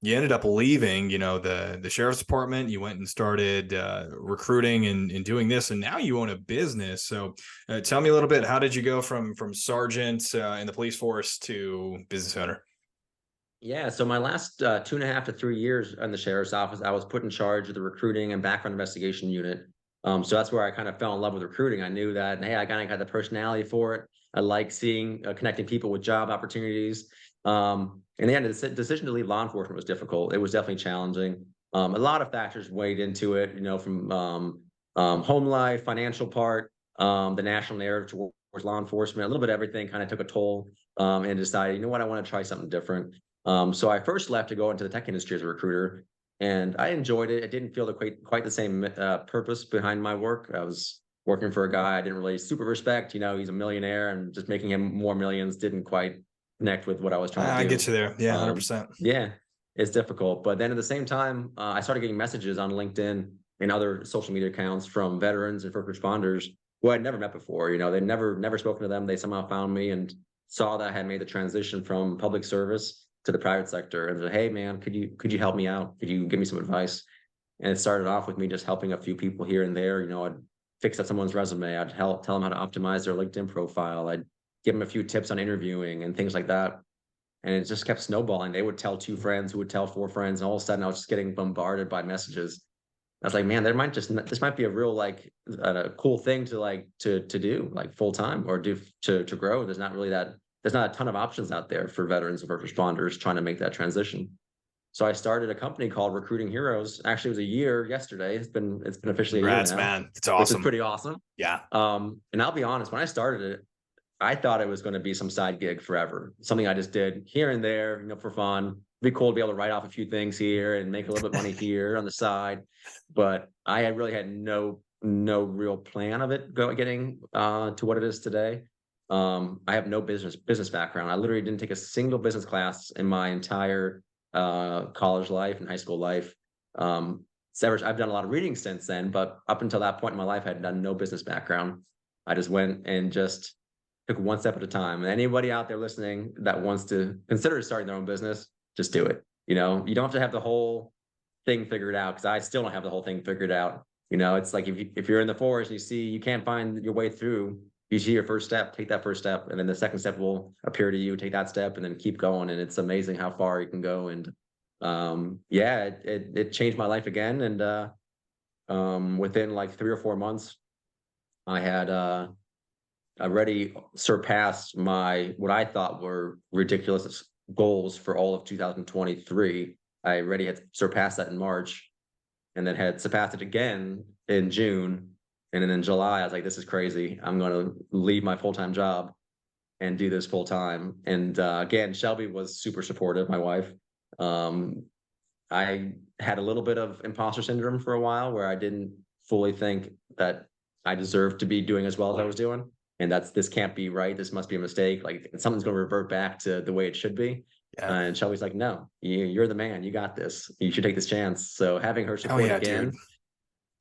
S1: ended up leaving, the sheriff's department. You went and started recruiting and doing this, and now you own a business. So tell me a little bit, how did you go from sergeant in the police force to business owner?
S2: Yeah, so my last 2.5 to 3 years in the sheriff's office, I was put in charge of the recruiting and background investigation unit. So that's where I kind of fell in love with recruiting. I knew that, hey, I kind of got the personality for it. I like seeing connecting people with job opportunities. In the end, the decision to leave law enforcement was difficult. It was definitely challenging. A lot of factors weighed into it, from home life, financial part, the national narrative towards law enforcement, a little bit of everything kind of took a toll, and decided, you know what, I want to try something different. So I first left to go into the tech industry as a recruiter, and I enjoyed it. It didn't feel quite the same purpose behind my work. I was working for a guy I didn't really super respect. He's a millionaire, and just making him more millions didn't quite connect with what I was trying to
S1: I
S2: do.
S1: get you there. Yeah,
S2: Um,
S1: 100%.
S2: yeah, it's difficult. But then at the same time, I started getting messages on LinkedIn and other social media accounts from veterans and first responders who I'd never met before. They'd never spoken to them. They somehow found me and saw that I had made the transition from public service to the private sector, and said, "Hey, man, could you help me out? Could you give me some advice?" And it started off with me just helping a few people here and there. I'd fix up someone's resume. I'd tell them how to optimize their LinkedIn profile. I'd give them a few tips on interviewing and things like that. And it just kept snowballing. They would tell 2 friends who would tell 4 friends, and all of a sudden I was just getting bombarded by messages. I was like, man, this might be a real a cool thing to do like full time or do to grow. There's not a ton of options out there for veterans and first responders trying to make that transition. So I started a company called Recruiting Heroes. Actually, it was a year yesterday. It's been officially a year
S1: Congrats,
S2: now,
S1: man. It's
S2: which is
S1: awesome.
S2: pretty awesome.
S1: Yeah.
S2: And I'll be honest, when I started it, I thought it was going to be some side gig forever, something I just did here and there, for fun. It'd be cool to be able to write off a few things here and make a little bit of money here on the side. But I had really had no real plan of it getting to what it is today. I have no business background. I literally didn't take a single business class in my entire college life and high school life. I've done a lot of reading since then, but up until that point in my life, I had done no business background. I just went and just took one step at a time. And anybody out there listening that wants to consider starting their own business, just do it. You don't have to have the whole thing figured out, because I still don't have the whole thing figured out. It's like if you're in the forest and you see you can't find your way through, you see your first step, take that first step, and then the second step will appear to you. Take that step, and then keep going. And it's amazing how far you can go. And yeah, it changed my life again. And within like 3 or 4 months, I had already surpassed what I thought were ridiculous goals for all of 2023. I already had surpassed that in March, and then had surpassed it again in June. And then in July, I was like, this is crazy. I'm going to leave my full-time job and do this full time. And again, Shelby was super supportive, my wife. I had a little bit of imposter syndrome for a while, where I didn't fully think that I deserved to be doing as well as I was doing. And this can't be right. This must be a mistake. Like, something's going to revert back to the way it should be.
S1: Yeah.
S2: And Shelby's like, no, you're the man. You got this. You should take this chance. So having her
S1: Hell
S2: support
S1: yeah,
S2: again
S1: dude.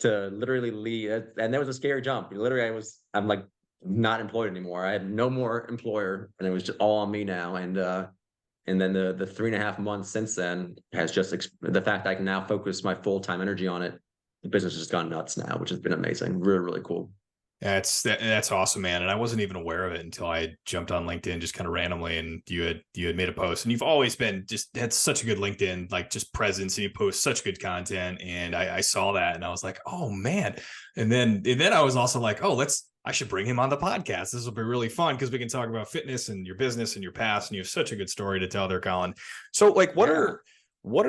S2: to literally leave, and that was a scary jump. Literally, I'm like not employed anymore. I had no more employer, and it was just all on me now. And then the 3.5 months since then has just the fact that I can now focus my full-time energy on it. The business has gone nuts now, which has been amazing. Really, really cool.
S1: That's awesome, man. And I wasn't even aware of it until I jumped on LinkedIn just kind of randomly, and you had made a post, and you've always been just had such a good LinkedIn like just presence, and you post such good content. And I saw that, and I was like, oh man. And then I was also like, oh, I should bring him on the podcast. This will be really fun because we can talk about fitness and your business and your past, and you have such a good story to tell there, Colin. So like, what are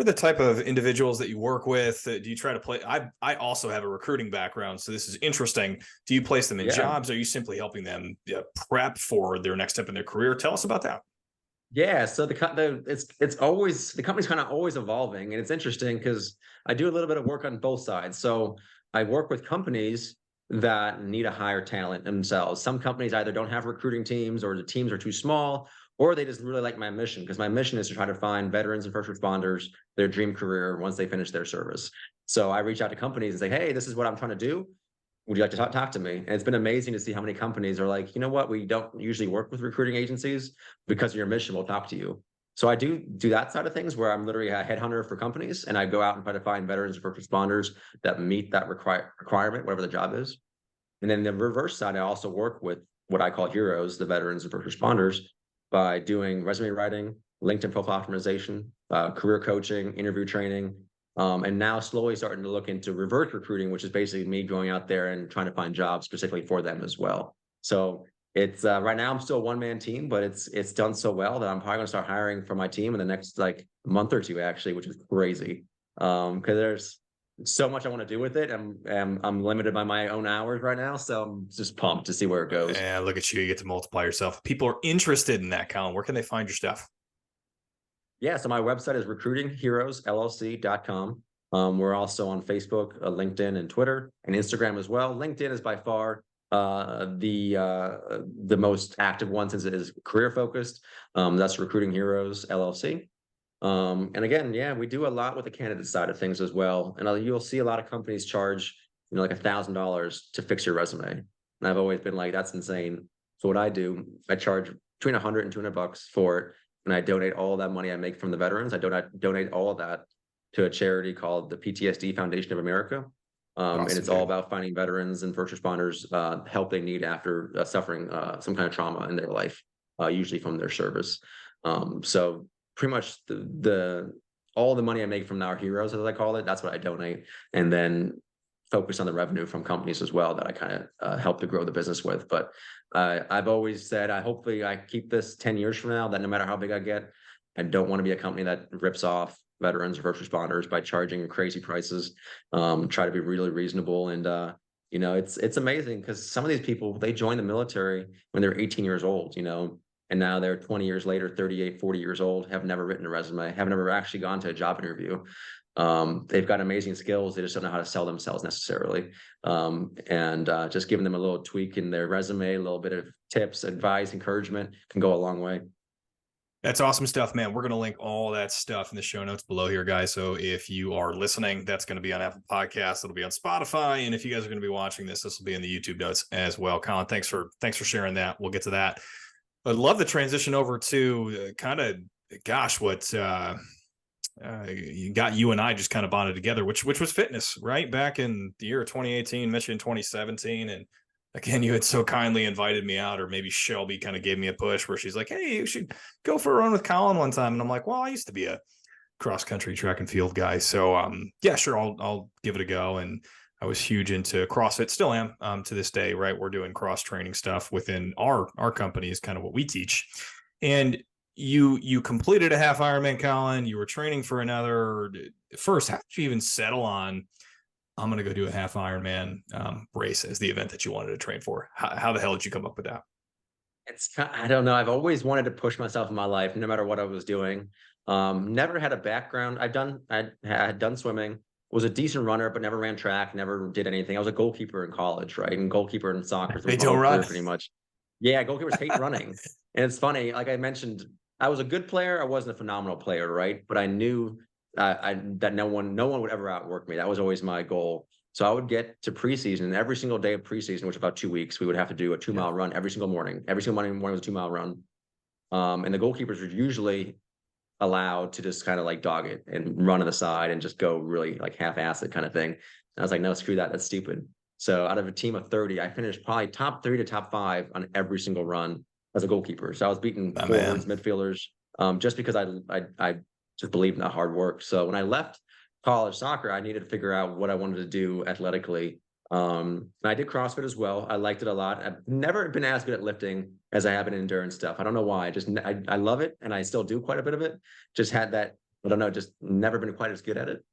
S1: the type of individuals that you work with? Do you try to play? I also have a recruiting background, so this is interesting. Do you place them in
S2: Yeah.
S1: jobs? Or are you simply helping them prep for their next step in their career? Tell us about that.
S2: Yeah, so it's always the company's kind of always evolving, and it's interesting because I do a little bit of work on both sides. So I work with companies that need to hire talent themselves. Some companies either don't have recruiting teams, or the teams are too small, or they just really like my mission, because my mission is to try to find veterans and first responders their dream career once they finish their service. So I reach out to companies and say, hey, this is what I'm trying to do. Would you like to talk to me? And it's been amazing to see how many companies are like, you know what, we don't usually work with recruiting agencies because of your mission, we'll talk to you. So I do that side of things where I'm literally a headhunter for companies, and I go out and try to find veterans and first responders that meet that requirement, whatever the job is. And then the reverse side, I also work with what I call heroes, the veterans and first responders, by doing resume writing, LinkedIn profile optimization, career coaching, interview training, and now slowly starting to look into reverse recruiting, which is basically me going out there and trying to find jobs specifically for them as well. So it's right now I'm still a one-man team, but it's done so well that I'm probably gonna start hiring for my team in the next like month or two, actually, which is crazy. Because there's so much I want to do with it. I'm limited by my own hours right now, so I'm just pumped to see where it goes.
S1: And look at you, you get to multiply yourself. People are interested in that, Colin. Where can they find your stuff?
S2: Yeah, so my website is recruitingheroesllc.com. We're also on Facebook, LinkedIn, and Twitter, and Instagram as well. LinkedIn is by far the most active one, since it is career focused. That's Recruiting Heroes LLC. And again, yeah, we do a lot with the candidate side of things as well. And you'll see a lot of companies charge, like $1,000 to fix your resume. And I've always been like, that's insane. So what I do, I charge between 100 and 200 bucks for it, and I donate all that money I make from the veterans. I donate all of that to a charity called the PTSD Foundation of America. And
S1: Awesome,
S2: it's all
S1: dude.
S2: about finding veterans and first responders help they need after suffering some kind of trauma in their life, usually from their service. So pretty much the all the money I make from our heroes, as I call it, that's what I donate, and then focus on the revenue from companies as well that I kind of help to grow the business with. But I've always said, hopefully I keep this 10 years from now, that no matter how big I get, I don't want to be a company that rips off veterans or first responders by charging crazy prices. Try to be really reasonable. And it's amazing because some of these people, they join the military when they're 18 years old, and now they're 20 years later, 38, 40 years old, have never written a resume, have never actually gone to a job interview. They've got amazing skills. They just don't know how to sell themselves necessarily. And just giving them a little tweak in their resume, a little bit of tips, advice, encouragement can go a long way.
S1: That's awesome stuff, man. We're going to link all that stuff in the show notes below here, guys. So if you are listening, that's going to be on Apple Podcasts. It'll be on Spotify. And if you guys are going to be watching this will be in the YouTube notes as well. Colin, thanks for sharing that. We'll get to that. I'd love the transition over to kind of, gosh, what you got you and I just kind of bonded together, which was fitness, right? Back in the year of 2018, mentioned 2017. And again, you had so kindly invited me out, or maybe Shelby kind of gave me a push where she's like, hey, you should go for a run with Colin one time. And I'm like, well, I used to be a cross country track and field guy. So yeah, sure. I'll give it a go. And I was huge into CrossFit, still am to this day, right? We're doing cross training stuff within our company is kind of what we teach. And you completed a half Ironman, Colin. You were training for another. First, how did you even settle on, I'm going to go do a half Ironman race as the event that you wanted to train for? How the hell did you come up with that?
S2: I don't know. I've always wanted to push myself in my life, no matter what I was doing. Never had a background. I had done swimming, was a decent runner, but never ran track, never did anything. I was a goalkeeper in college, right? And goalkeeper in soccer
S1: They
S2: through my
S1: don't
S2: whole
S1: run.
S2: career, pretty much. Yeah, goalkeepers hate running. And it's funny, like I mentioned, I was a good player. I wasn't a phenomenal player, right? But I knew that no one would ever outwork me. That was always my goal. So I would get to preseason, and every single day of preseason, which was about 2 weeks, we would have to do a 2 mile run every single morning. Every single morning was a 2 mile run. And the goalkeepers were usually allowed to just kind of like dog it and run on the side and just go really like half-ass it kind of thing. And I was like, no, screw that. That's stupid. So out of a team of 30, I finished probably top 3 to top 5 on every single run as a goalkeeper. So I was beating
S1: Oh,
S2: forwards,
S1: man.
S2: midfielders, just because I just believed in that hard work. So when I left college soccer, I needed to figure out what I wanted to do athletically. And I did CrossFit as well. I liked it a lot. I've never been as good at lifting as I have in endurance stuff. I don't know why. I love it, and I still do quite a bit of it. Just had that, I don't know, just never been quite as good at it.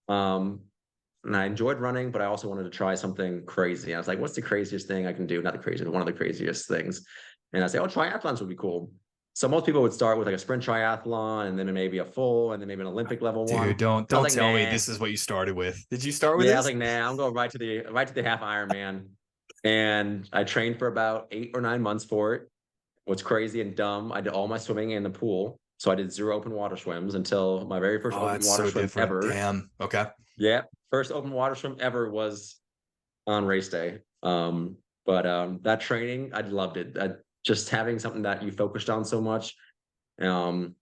S2: Um, and I enjoyed running, but I also wanted to try something crazy. I was like, what's the craziest thing I can do? Not the craziest, but one of the craziest things. And I say, oh, triathlons would be cool. So most people would start with like a sprint triathlon and then maybe a full and then maybe an Olympic level
S1: Dude,
S2: one.
S1: don't
S2: I was
S1: don't
S2: like,
S1: tell me
S2: nah.
S1: this is what you started with. Did you start with
S2: Yeah, I was
S1: this?
S2: like, nah, I'm going right to the half Ironman. And I trained for about 8 or 9 months for it. What's crazy and dumb, I did all my swimming in the pool. So I did 0 open water swims until my very first
S1: Oh,
S2: open
S1: that's
S2: water
S1: so
S2: swim
S1: different.
S2: ever.
S1: Damn. Okay.
S2: Yeah, first open water swim ever was on race day. But that training, I loved it. Just having something that you focused on so much. Um,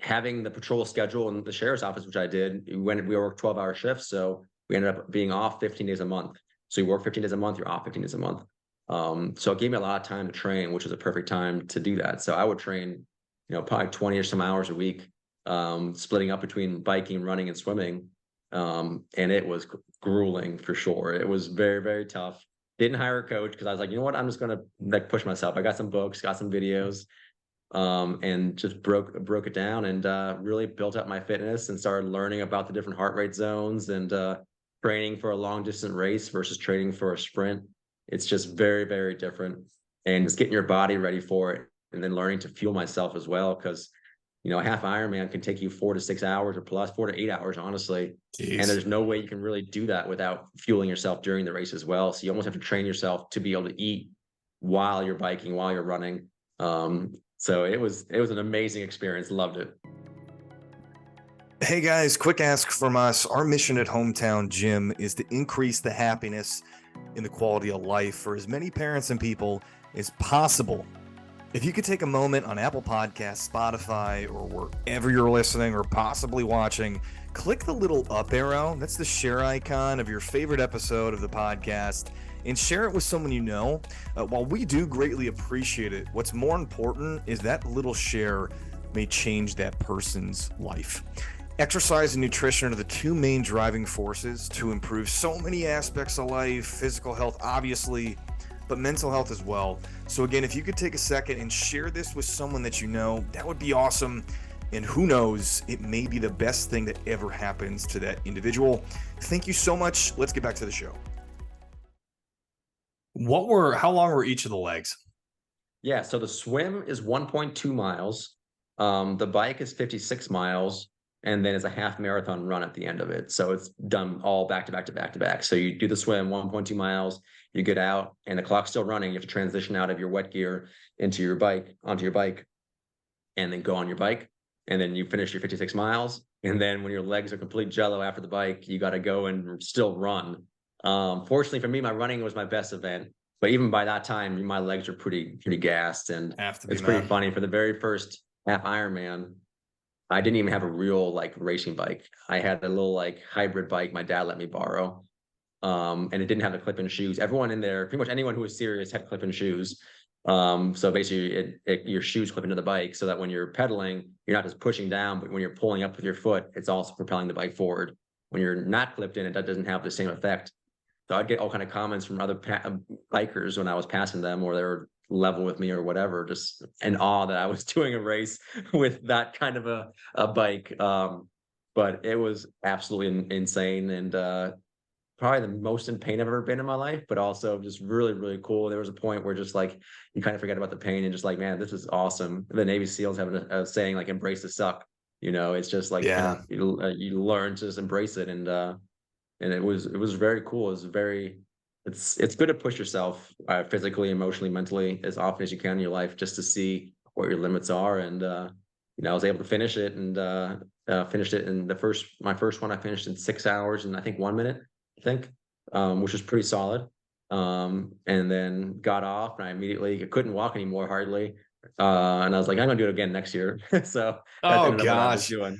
S2: Having the patrol schedule in the sheriff's office, which I did, we worked 12-hour shifts, so we ended up being off 15 days a month. So you work 15 days a month, you're off 15 days a month. So it gave me a lot of time to train, which was a perfect time to do that. So I would train, probably 20 or some hours a week, splitting up between biking, running, and swimming. And it was grueling for sure. It was very, very tough. Didn't hire a coach because I was like, you know what, I'm just gonna like push myself. I got some books, got some videos, and just broke it down and really built up my fitness and started learning about the different heart rate zones and training for a long distance race versus training for a sprint. It's just very, very different. And just getting your body ready for it and then learning to fuel myself as well. Cause a half Ironman can take you 4 to 6 hours or plus 4 to 8 hours, honestly. And
S1: Jeez.
S2: there's no way you can really do that without fueling yourself during the race as well. So you almost have to train yourself to be able to eat while you're biking, while you're running. So it was an amazing experience. Loved it.
S1: Hey guys, quick ask from us. Our mission at Hometown Gym is to increase the happiness and the quality of life for as many parents and people as possible. If you could take a moment on Apple Podcasts, Spotify, or wherever you're listening or possibly watching, click the little up arrow. That's the share icon of your favorite episode of the podcast and share it with someone you know. While we do greatly appreciate it, what's more important is that little share may change that person's life. Exercise and nutrition are the two main driving forces to improve so many aspects of life, physical health, obviously, but mental health as well. So again, if you could take a second and share this with someone that you know, that would be awesome. And who knows, it may be the best thing that ever happens to that individual. Thank you so much. Let's get back to the show. How long were each of the legs?
S2: Yeah. So the swim is 1.2 miles. The bike is 56 miles. And then it's a half marathon run at the end of it. So it's done all back to back to back to back. So you do the swim 1.2 miles, you get out and the clock's still running. You have to transition out of your wet gear onto your bike, and then go on your bike. And then you finish your 56 miles. And then when your legs are complete jello after the bike, you got to go and still run. Fortunately for me, my running was my best event. But even by that time, my legs are pretty gassed. And it's pretty funny. For the very first half Ironman, I didn't even have a real like racing bike. I had a little like hybrid bike my dad let me borrow. And it didn't have the clip-in shoes. Everyone in there, pretty much anyone who was serious had clip-in shoes. So basically your shoes clip into the bike so that when you're pedaling, you're not just pushing down, but when you're pulling up with your foot, it's also propelling the bike forward. When you're not clipped in, that doesn't have the same effect. So I'd get all kind of comments from other bikers when I was passing them, or they were level with me or whatever, just in awe that I was doing a race with that kind of a bike. But it was absolutely insane and probably the most in pain I've ever been in my life, but also just really, really cool. There was a point where just like you kind of forget about the pain and just like, man, this is awesome. The Navy SEALs have a saying like embrace the suck. It's just like kind of you learn to just embrace it, and it was very cool. It's good to push yourself physically, emotionally, mentally as often as you can in your life, just to see what your limits are. And I was able to finish it and finished it in my first one. I finished in 6 hours and I think 1 minute, I think, which was pretty solid. And then got off and I immediately couldn't walk anymore hardly. And I was like, I'm gonna do it again next year. So that's
S1: Oh
S2: ended up what I was
S1: gosh.
S2: doing.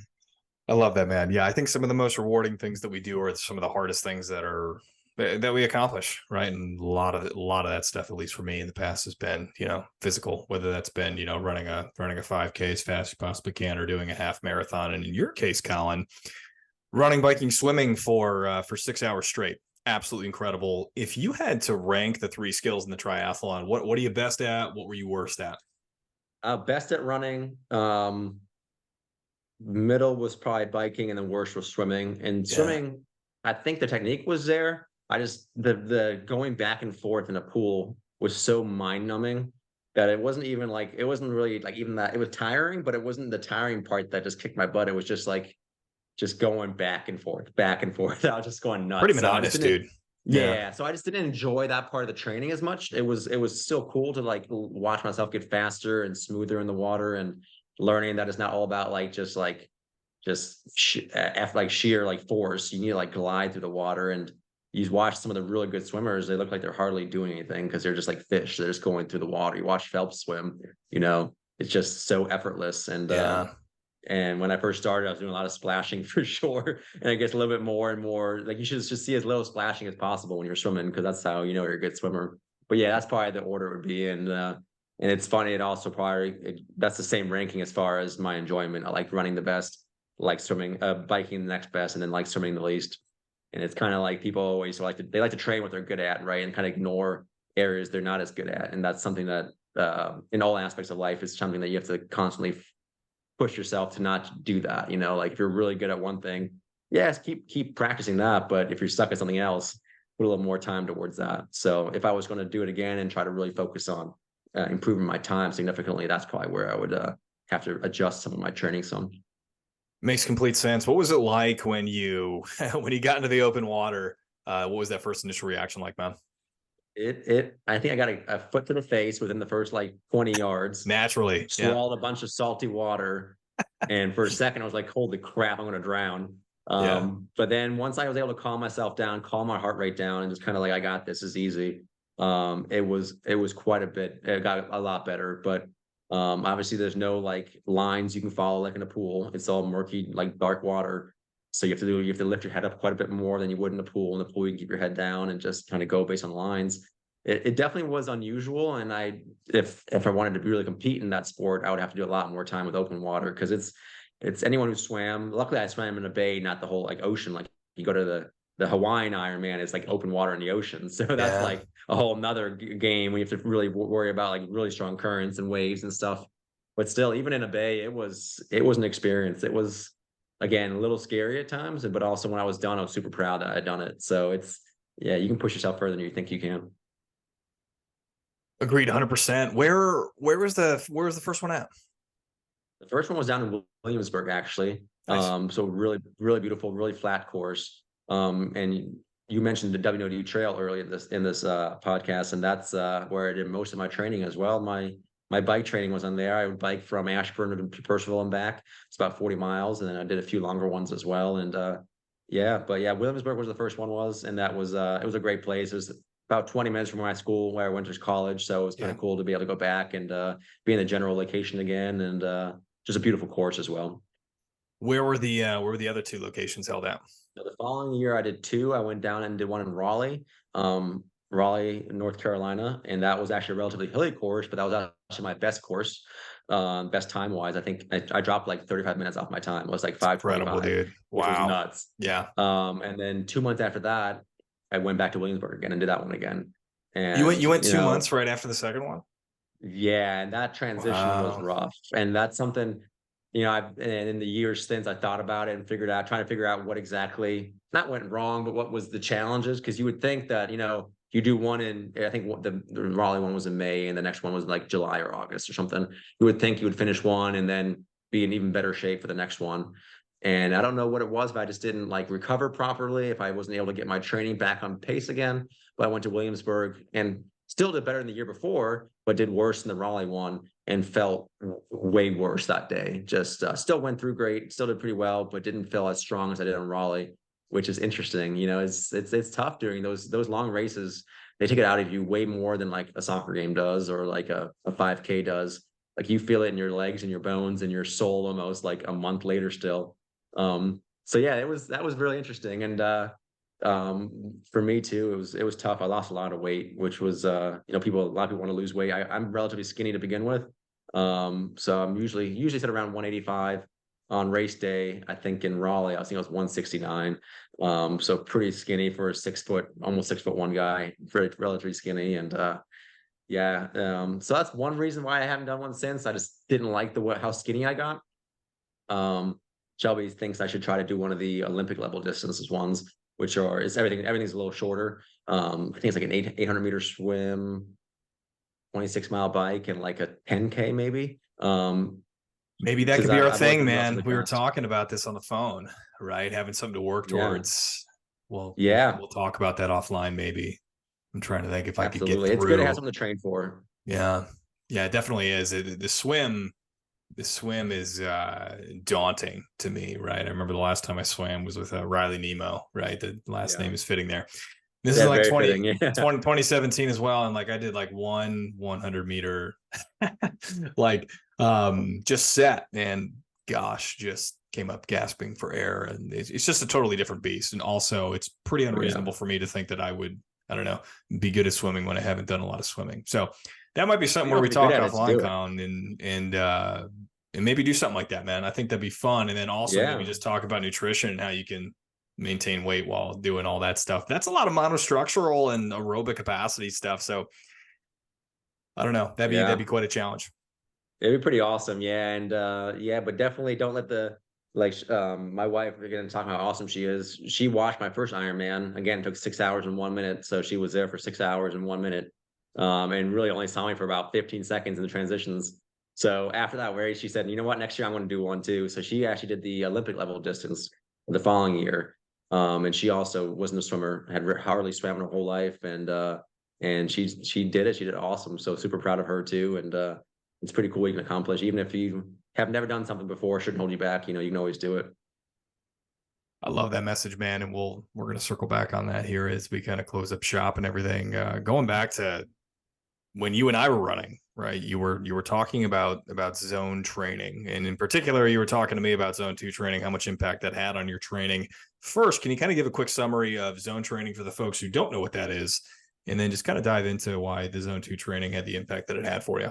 S1: I love that, man. Yeah, I think some of the most rewarding things that we do are some of the hardest things that are that we accomplish, right? And a lot of that stuff, at least for me in the past, has been, physical, whether that's been, running a 5K as fast as you possibly can, or doing a half marathon. And in your case, Colin, running, biking, swimming for 6 hours straight. Absolutely incredible. If you had to rank the three skills in the triathlon, what are you best at? What were you worst at?
S2: Best at running. Middle was probably biking, and then worst was swimming. And
S1: Yeah.
S2: swimming, I think the technique was there. I just the going back and forth in a pool was so mind numbing that it wasn't even like it wasn't really like even that it was tiring, but it wasn't the tiring part that just kicked my butt. It was just like just going back and forth, back and forth. I was just going
S1: Pretty
S2: nuts. So I just
S1: monotonous,
S2: didn't.
S1: dude. Yeah.
S2: Yeah, so I just didn't enjoy that part of the training as much. It was still cool to like watch myself get faster and smoother in the water, and learning that it's not all about like like sheer like force. You need to like glide through the water, and you watch some of the really good swimmers. They look like they're hardly doing anything because they're just like fish. They're just going through the water. You watch Phelps swim, it's just so effortless.
S1: Yeah.
S2: And when I first started, I was doing a lot of splashing for sure. And it gets a little bit more and more like you should just see as little splashing as possible when you're swimming, because that's how you know you're a good swimmer. But yeah, that's probably the order it would be. And it's funny, it also that's the same ranking as far as my enjoyment. I like running the best, like swimming, biking the next best, and then like swimming the least. And it's kind of like people always they like to train what they're good at, right? And kind of ignore areas they're not as good at. And that's something that in all aspects of life is something that you have to constantly push yourself to not do that. Like if you're really good at one thing, yes, keep practicing that. But if you're stuck at something else, put a little more time towards that. So if I was going to do it again and try to really focus on improving my time significantly, that's probably where I would have to adjust some of my training some.
S1: Makes complete sense. What was it like when you when you got into the open water? What was that first initial reaction like, man?
S2: I think I got a foot to the face within the first like 20 yards,
S1: Naturally, yeah,
S2: swallowed a bunch of salty water. And for a second, I was like, holy crap, I'm going to drown.
S1: yeah.
S2: But then once I was able to calm myself down, calm my heart rate down, and just kind of like, I got this, is easy. It was quite a bit. It got a lot better, but obviously there's no like lines you can follow like in a pool. It's all murky, like dark water. So you have to lift your head up quite a bit more than you would in a pool. In the pool, you can keep your head down and just kind of go based on lines. It definitely was unusual, and if I wanted to really compete in that sport, I would have to do a lot more time with open water, because it's anyone who swam. Luckily, I swam in a bay, not the whole like ocean. Like you go to the Hawaiian Ironman, it's like open water in the ocean, so that's
S1: Yeah.
S2: like a whole nother game where you have to really worry about like really strong currents and waves and stuff. But still, even in a bay, it was an experience. It was again a little scary at times, but also when I was done, I was super proud that I had done it. So it's yeah, you can push yourself further than you think you can.
S1: Agreed 100%. Where was the first one at?
S2: The first one was down in Williamsburg, actually.
S1: Nice.
S2: So really, really beautiful, really flat course. And you mentioned the WNOD Trail earlier in this podcast, and that's where I did most of my training as well. My bike training was on there. I would bike from Ashburn to Percival and back. It's about 40 miles, and then I did a few longer ones as well. And yeah, but yeah, Williamsburg was the first one and that was it was a great place. It was about 20 minutes from my school where I went to college, so it was kind
S1: Yeah.
S2: of cool to be able to go back and be in the general location again, and just a beautiful course as well.
S1: Where were the other two locations held at?
S2: So the following year, I did two. I went down and did one in Raleigh, North Carolina, and that was actually a relatively hilly course, but that was actually my best course, best time wise. I think I dropped like 35 minutes off my time. It was like
S1: Incredible,
S2: 5:25,
S1: dude.
S2: which was
S1: Wow.
S2: nuts.
S1: Yeah.
S2: And then 2 months after that, I went back to Williamsburg again and did that one again.
S1: You went
S2: And
S1: 2 months right after the second one?
S2: yeah, and that transition was
S1: Wow.
S2: rough. And that's something, and in the years since I thought about it and trying to figure out what exactly not went wrong, but what was the challenges. Cause you would think that, you do one I think the Raleigh one was in May and the next one was like July or August or something. You would think you would finish one and then be in even better shape for the next one. And I don't know what it was, but I just didn't like recover properly. If I wasn't able to get my training back on pace again, but I went to Williamsburg and still did better than the year before, but did worse in the Raleigh one and felt way worse that day. Just still went through great, still did pretty well, but didn't feel as strong as I did on Raleigh, which is interesting. It's tough during those long races. They take it out of you way more than like a soccer game does or like a 5K does. Like you feel it in your legs and your bones and your soul almost like a month later still. So yeah, that was really interesting. And For me too, it was tough. I lost a lot of weight, which was you know, a lot of people want to lose weight. I'm relatively skinny to begin with. So I'm usually sit around 185 on race day. I think in Raleigh, I was 169. So pretty skinny for a 6 foot, almost 6'1" guy, very relatively skinny. And yeah, so that's one reason why I haven't done one since. I just didn't like how skinny I got. Shelby thinks I should try to do one of the Olympic level distances ones, which are is everything's a little shorter. I think it's like an 800-meter swim, 26-mile bike, and like a 10K maybe.
S1: Maybe that
S2: Because
S1: could be our
S2: I've always
S1: thing,
S2: been
S1: man.
S2: relatively
S1: We were
S2: fast.
S1: talking about this on the phone, right? Having something to work
S2: Yeah,
S1: towards.
S2: yeah,
S1: We'll talk about that offline, maybe. I'm trying to think if I could get
S2: absolutely. It's good to have
S1: through.
S2: something to train for.
S1: Yeah. Yeah, it definitely is. The swim is daunting to me, right? I remember the last time I swam was with Riley Nemo, right? The last
S2: Yeah,
S1: name is fitting there. This is
S2: yeah,
S1: like
S2: very fitting. Yeah,
S1: 2017 as well. And like I did like 100-meter like just set, and gosh, just came up gasping for air. And it's just a totally different beast. And also it's pretty
S2: yeah.
S1: unreasonable for me to think that I would, I don't know, be good at swimming when I haven't done a lot of swimming. So that might be
S2: You
S1: something
S2: don't
S1: where
S2: have
S1: we
S2: to be good
S1: talk
S2: at it to
S1: offline,
S2: do it.
S1: Colin, and maybe do something like that, man. I think that'd be fun. And then also maybe
S2: Yeah,
S1: just talk about nutrition and how you can maintain weight while doing all that stuff. That's a lot of monostructural and aerobic capacity stuff. So I don't know. That'd
S2: yeah.
S1: be quite a challenge.
S2: It'd be pretty awesome, yeah, and, yeah, but definitely don't let my wife, again, talking about how awesome she is, she watched my first Ironman. Again, it took 6 hours and 1 minute, so she was there for 6 hours and 1 minute, and really only saw me for about 15 seconds in the transitions. So after that race, she said, "You know what? Next year, I'm gonna do one too." So she actually did the Olympic level distance the following year, and she also wasn't a swimmer, had hardly swam her whole life, and she did it. She did awesome, so super proud of her too, and, it's pretty cool you can accomplish. Even if you have never done something before, it shouldn't hold you back. You know, you can always do it.
S1: I love that message, man. And we're going to circle back on that here as we kind of close up shop and everything. Going back to when you and I were running, right? You were talking about zone training, and in particular, you were talking to me about zone 2 training, how much impact that had on your training. First, can you kind of give a quick summary of zone training for the folks who don't know what that is, and then just kind of dive into why the zone 2 training had the impact that it had for you?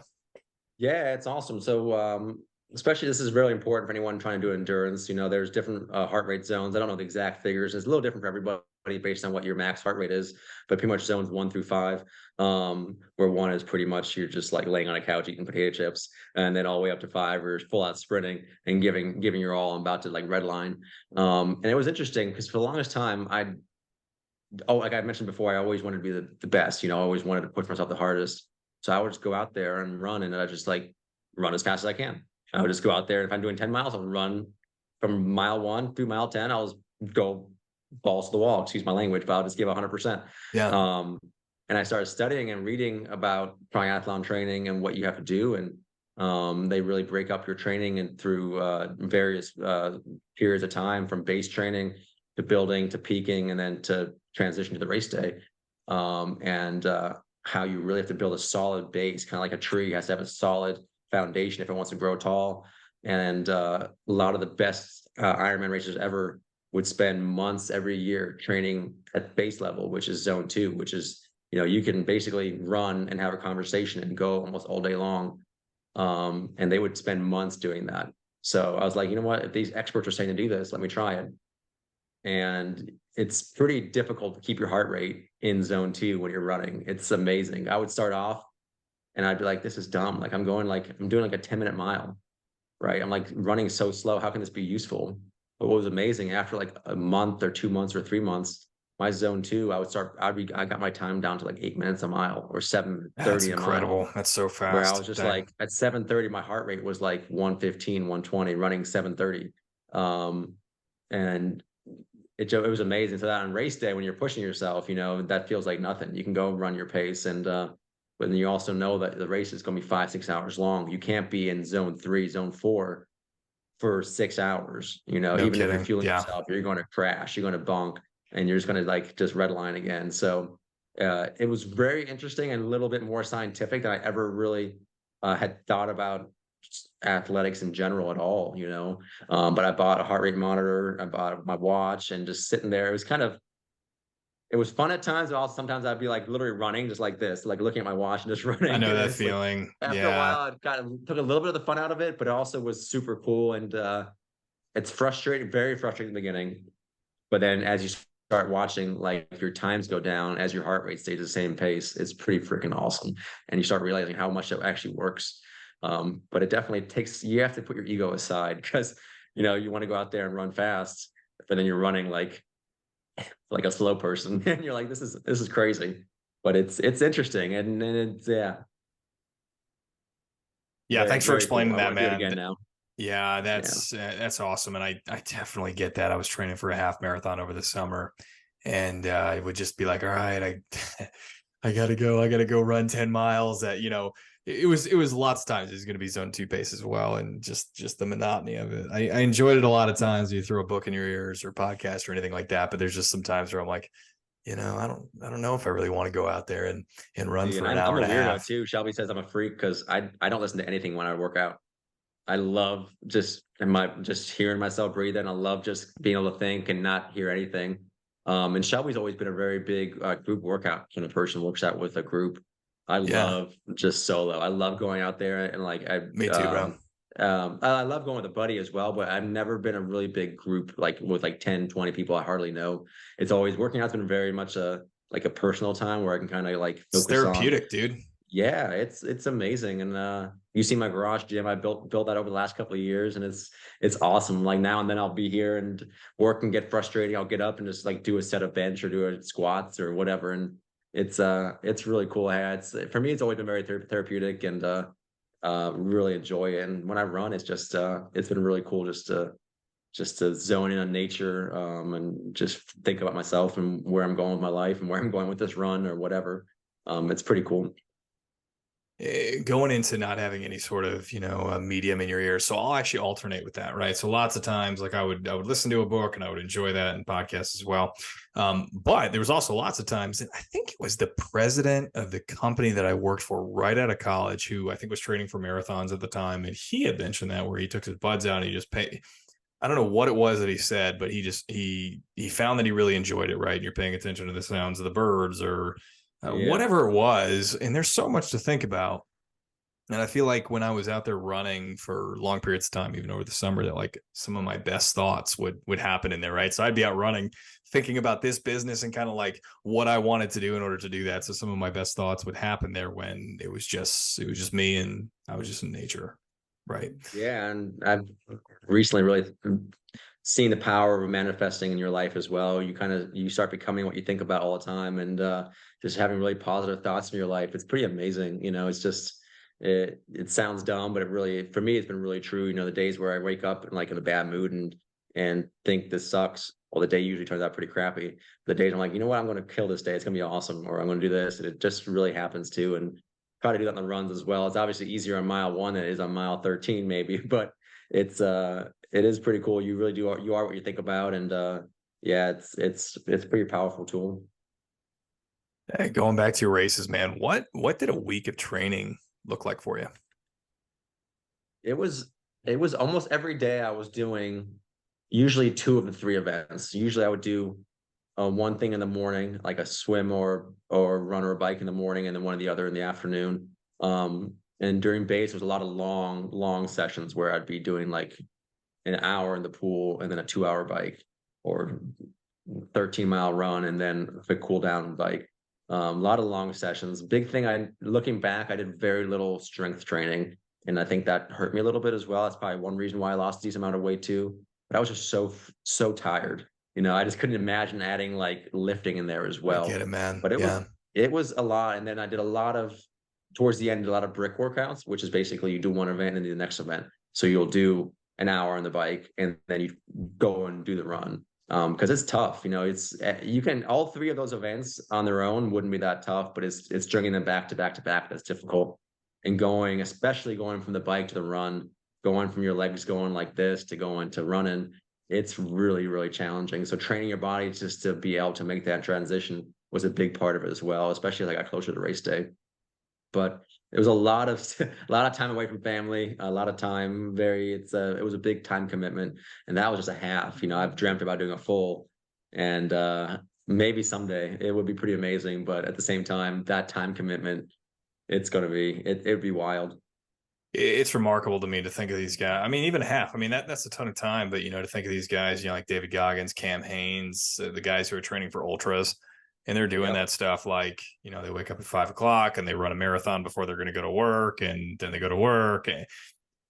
S2: Yeah, it's awesome. So, especially this is really important for anyone trying to do endurance. You know, there's different heart rate zones. I don't know the exact figures. It's a little different for everybody based on what your max heart rate is, but pretty much zones 1 through 5, where 1 is pretty much you're just like laying on a couch eating potato chips, and then all the way up to 5 or full out sprinting and giving your all. I'm about to like red line. And it was interesting because for the longest time, like I mentioned before, I always wanted to be the best. You know, I always wanted to push myself the hardest. So I would just go out there and run, and I just like run as fast as I can. I would just go out there. If I'm doing 10 miles, I would run from mile 1 through mile 10. I'll just go balls to the wall, excuse my language, but I'll just give 100%.
S1: Yeah,
S2: Um, and I started studying and reading about triathlon training and what you have to do. And they really break up your training and through various periods of time, from base training to building to peaking and then to transition to the race day. And how you really have to build a solid base, kind of like a tree has to have a solid foundation if it wants to grow tall. And a lot of the best Ironman racers ever would spend months every year training at base level, which is zone 2, which is, you know, you can basically run and have a conversation and go almost all day long. And they would spend months doing that. So I was like, you know what, if these experts are saying to do this, let me try it. And it's pretty difficult to keep your heart rate in zone 2 when you're running. It's amazing. I would start off and I'd be like, this is dumb. Like I'm doing like a 10-minute mile, right? I'm like running so slow. How can this be useful? But what was amazing, after like a month or 2 months or 3 months, my zone 2, I got my time down to like 8 minutes a mile or
S1: that's
S2: 7:30 a mile,
S1: incredible. That's so
S2: where I
S1: fast.
S2: was just
S1: Dang.
S2: like at 7:30, my heart rate was like 115, 120, running 7:30. Um, and it was amazing. So that on race day, when you're pushing yourself, you know, that feels like nothing. You can go run your pace. And but then you also know that the race is going to be 5, 6 hours long. You can't be in zone 3, zone 4 for 6 hours. You know,
S1: No
S2: even if you're
S1: kidding.
S2: fueling
S1: Yeah.
S2: yourself, you're going to crash, you're going to bunk, and you're just going to like just redline again. So it was very interesting and a little bit more scientific than I ever really had thought about athletics in general at all, you know. But I bought a heart rate monitor, I bought my watch, and just sitting there, it was kind of it was fun at times, but also sometimes I'd be like literally running just like this, like looking at my watch and just
S1: I
S2: running.
S1: know
S2: And
S1: that
S2: it's like
S1: feeling.
S2: after a
S1: Yeah.
S2: while, it kind of took a little bit of the fun out of it, but it also was super cool. And it's frustrating, very frustrating in the beginning. But then as you start watching like your times go down as your heart rate stays the same pace, it's pretty freaking awesome. And you start realizing how much it actually works. But it definitely takes, you have to put your ego aside because you want to go out there and run fast, but then you're running like a slow person and you're like, this is crazy. But it's interesting and it's
S1: Yeah.
S2: very,
S1: Thanks for
S2: very cool.
S1: explaining
S2: I
S1: that,
S2: want to do it
S1: man.
S2: again now.
S1: Yeah,
S2: Yeah.
S1: that's awesome, and I definitely get that. I was training for a half marathon over the summer, and I would just be like, all right, I gotta go run 10 miles. That it was lots of times it's going to be zone 2 pace as well, and just the monotony of it. I enjoyed it a lot of times. You throw a book in your ears or podcast or anything like that, but there's just some times where I'm like, I don't know if I really want to go out there and run
S2: See, and
S1: for an
S2: I'm
S1: hour
S2: a
S1: and a
S2: weirdo
S1: half.
S2: too. Shelby says I'm a freak because I don't listen to anything when I work out. I love just hearing myself breathe, and I love just being able to think and not hear anything. And Shelby's always been a very big group workout kind of person, works out with a group. I
S1: Yeah,
S2: love just solo. I love going out there and like
S1: me too, bro.
S2: I love going with a buddy as well, but I've never been a really big group like with like 10, 20 people I hardly know. It's always working out's been very much a like a personal time where I can kind of like
S1: It's
S2: focus on.
S1: therapeutic, dude.
S2: Yeah, it's amazing, and you see my garage gym. I built that over the last couple of years, and it's awesome. Like now and then, I'll be here and work and get frustrated. I'll get up and just like do a set of bench or do a squats or whatever, and it's really cool. Yeah, it's for me, it's always been very therapeutic, and really enjoy it. And when I run, it's been really cool just to zone in on nature, and just think about myself and where I'm going with my life and where I'm going with this run or whatever. It's pretty cool.
S1: Going into not having any sort of medium in your ear, so I'll actually alternate with that, right? So lots of times like I would listen to a book and I would enjoy that and podcasts as well. But there was also lots of times, and I think it was the president of the company that I worked for right out of college, who I think was training for marathons at the time, and he had mentioned that where he took his buds out and he just paid. I don't know what it was that he said, but he found that he really enjoyed it, right? You're paying attention to the sounds of the birds or
S2: Yeah.
S1: whatever it was. And there's so much to think about. And I feel like when I was out there running for long periods of time, even over the summer, that like some of my best thoughts would happen in there, right? So I'd be out running, thinking about this business and kind of like what I wanted to do in order to do that. So some of my best thoughts would happen there when it was just me and I was just in nature, right?
S2: Yeah, and I've recently really seen the power of manifesting in your life as well. You start becoming what you think about all the time, and just having really positive thoughts in your life. It's pretty amazing. It's just it sounds dumb, but it really for me it's been really true. The days where I wake up and like in a bad mood and think this sucks. Well, the day usually turns out pretty crappy. The days I'm like, you know what, I'm going to kill this day. It's going to be awesome, or I'm going to do this, and it just really happens too. And try to do that on the runs as well. It's obviously easier on mile 1 than it is on mile 13 maybe, but it is pretty cool. You really you are what you think about, and yeah, it's a pretty powerful tool.
S1: Hey, going back to your races, man, what did a week of training look like for you?
S2: It was it was almost every day I was doing usually 2 of the 3 events. Usually I would do one thing in the morning, like a swim or run or a bike in the morning, and then one or the other in the afternoon. And during base, there was a lot of long sessions where I'd be doing like an hour in the pool and then a 2-hour bike or 13-mile run and then a quick cool down bike. A lot of long sessions. Big thing, looking back, I did very little strength training. And I think that hurt me a little bit as well. That's probably one reason why I lost a decent amount of weight too. But I was just so tired. I just couldn't imagine adding like lifting in there as
S1: I get
S2: well.
S1: it, man.
S2: But
S1: Yeah.
S2: it was a lot. And then I did a lot of towards the end, a lot of brick workouts, which is basically you do one event and then the next event. So you'll do an hour on the bike and then you go and do the run. Because it's tough, you can all 3 of those events on their own wouldn't be that tough, but it's stringing them back to back to back that's difficult. And especially going from the bike to the run, going from your legs going like this to going to running, it's really, really challenging. So training your body just to be able to make that transition was a big part of it as well, especially as I got closer to race day. But it was a lot of a lot of time away from family, a lot of time. It was a big time commitment, and that was just a half. I've dreamt about doing a full, and maybe someday it would be pretty amazing, but at the same time, that time commitment, it'd be wild.
S1: It's remarkable to me to think of these guys. I mean, even half. I mean, that's a ton of time. But to think of these guys, like David Goggins, Cam Hanes, the guys who are training for ultras, and they're doing
S2: Yep.
S1: that stuff. Like, they wake up at 5 o'clock and they run a marathon before they're going to go to work, and then they go to work.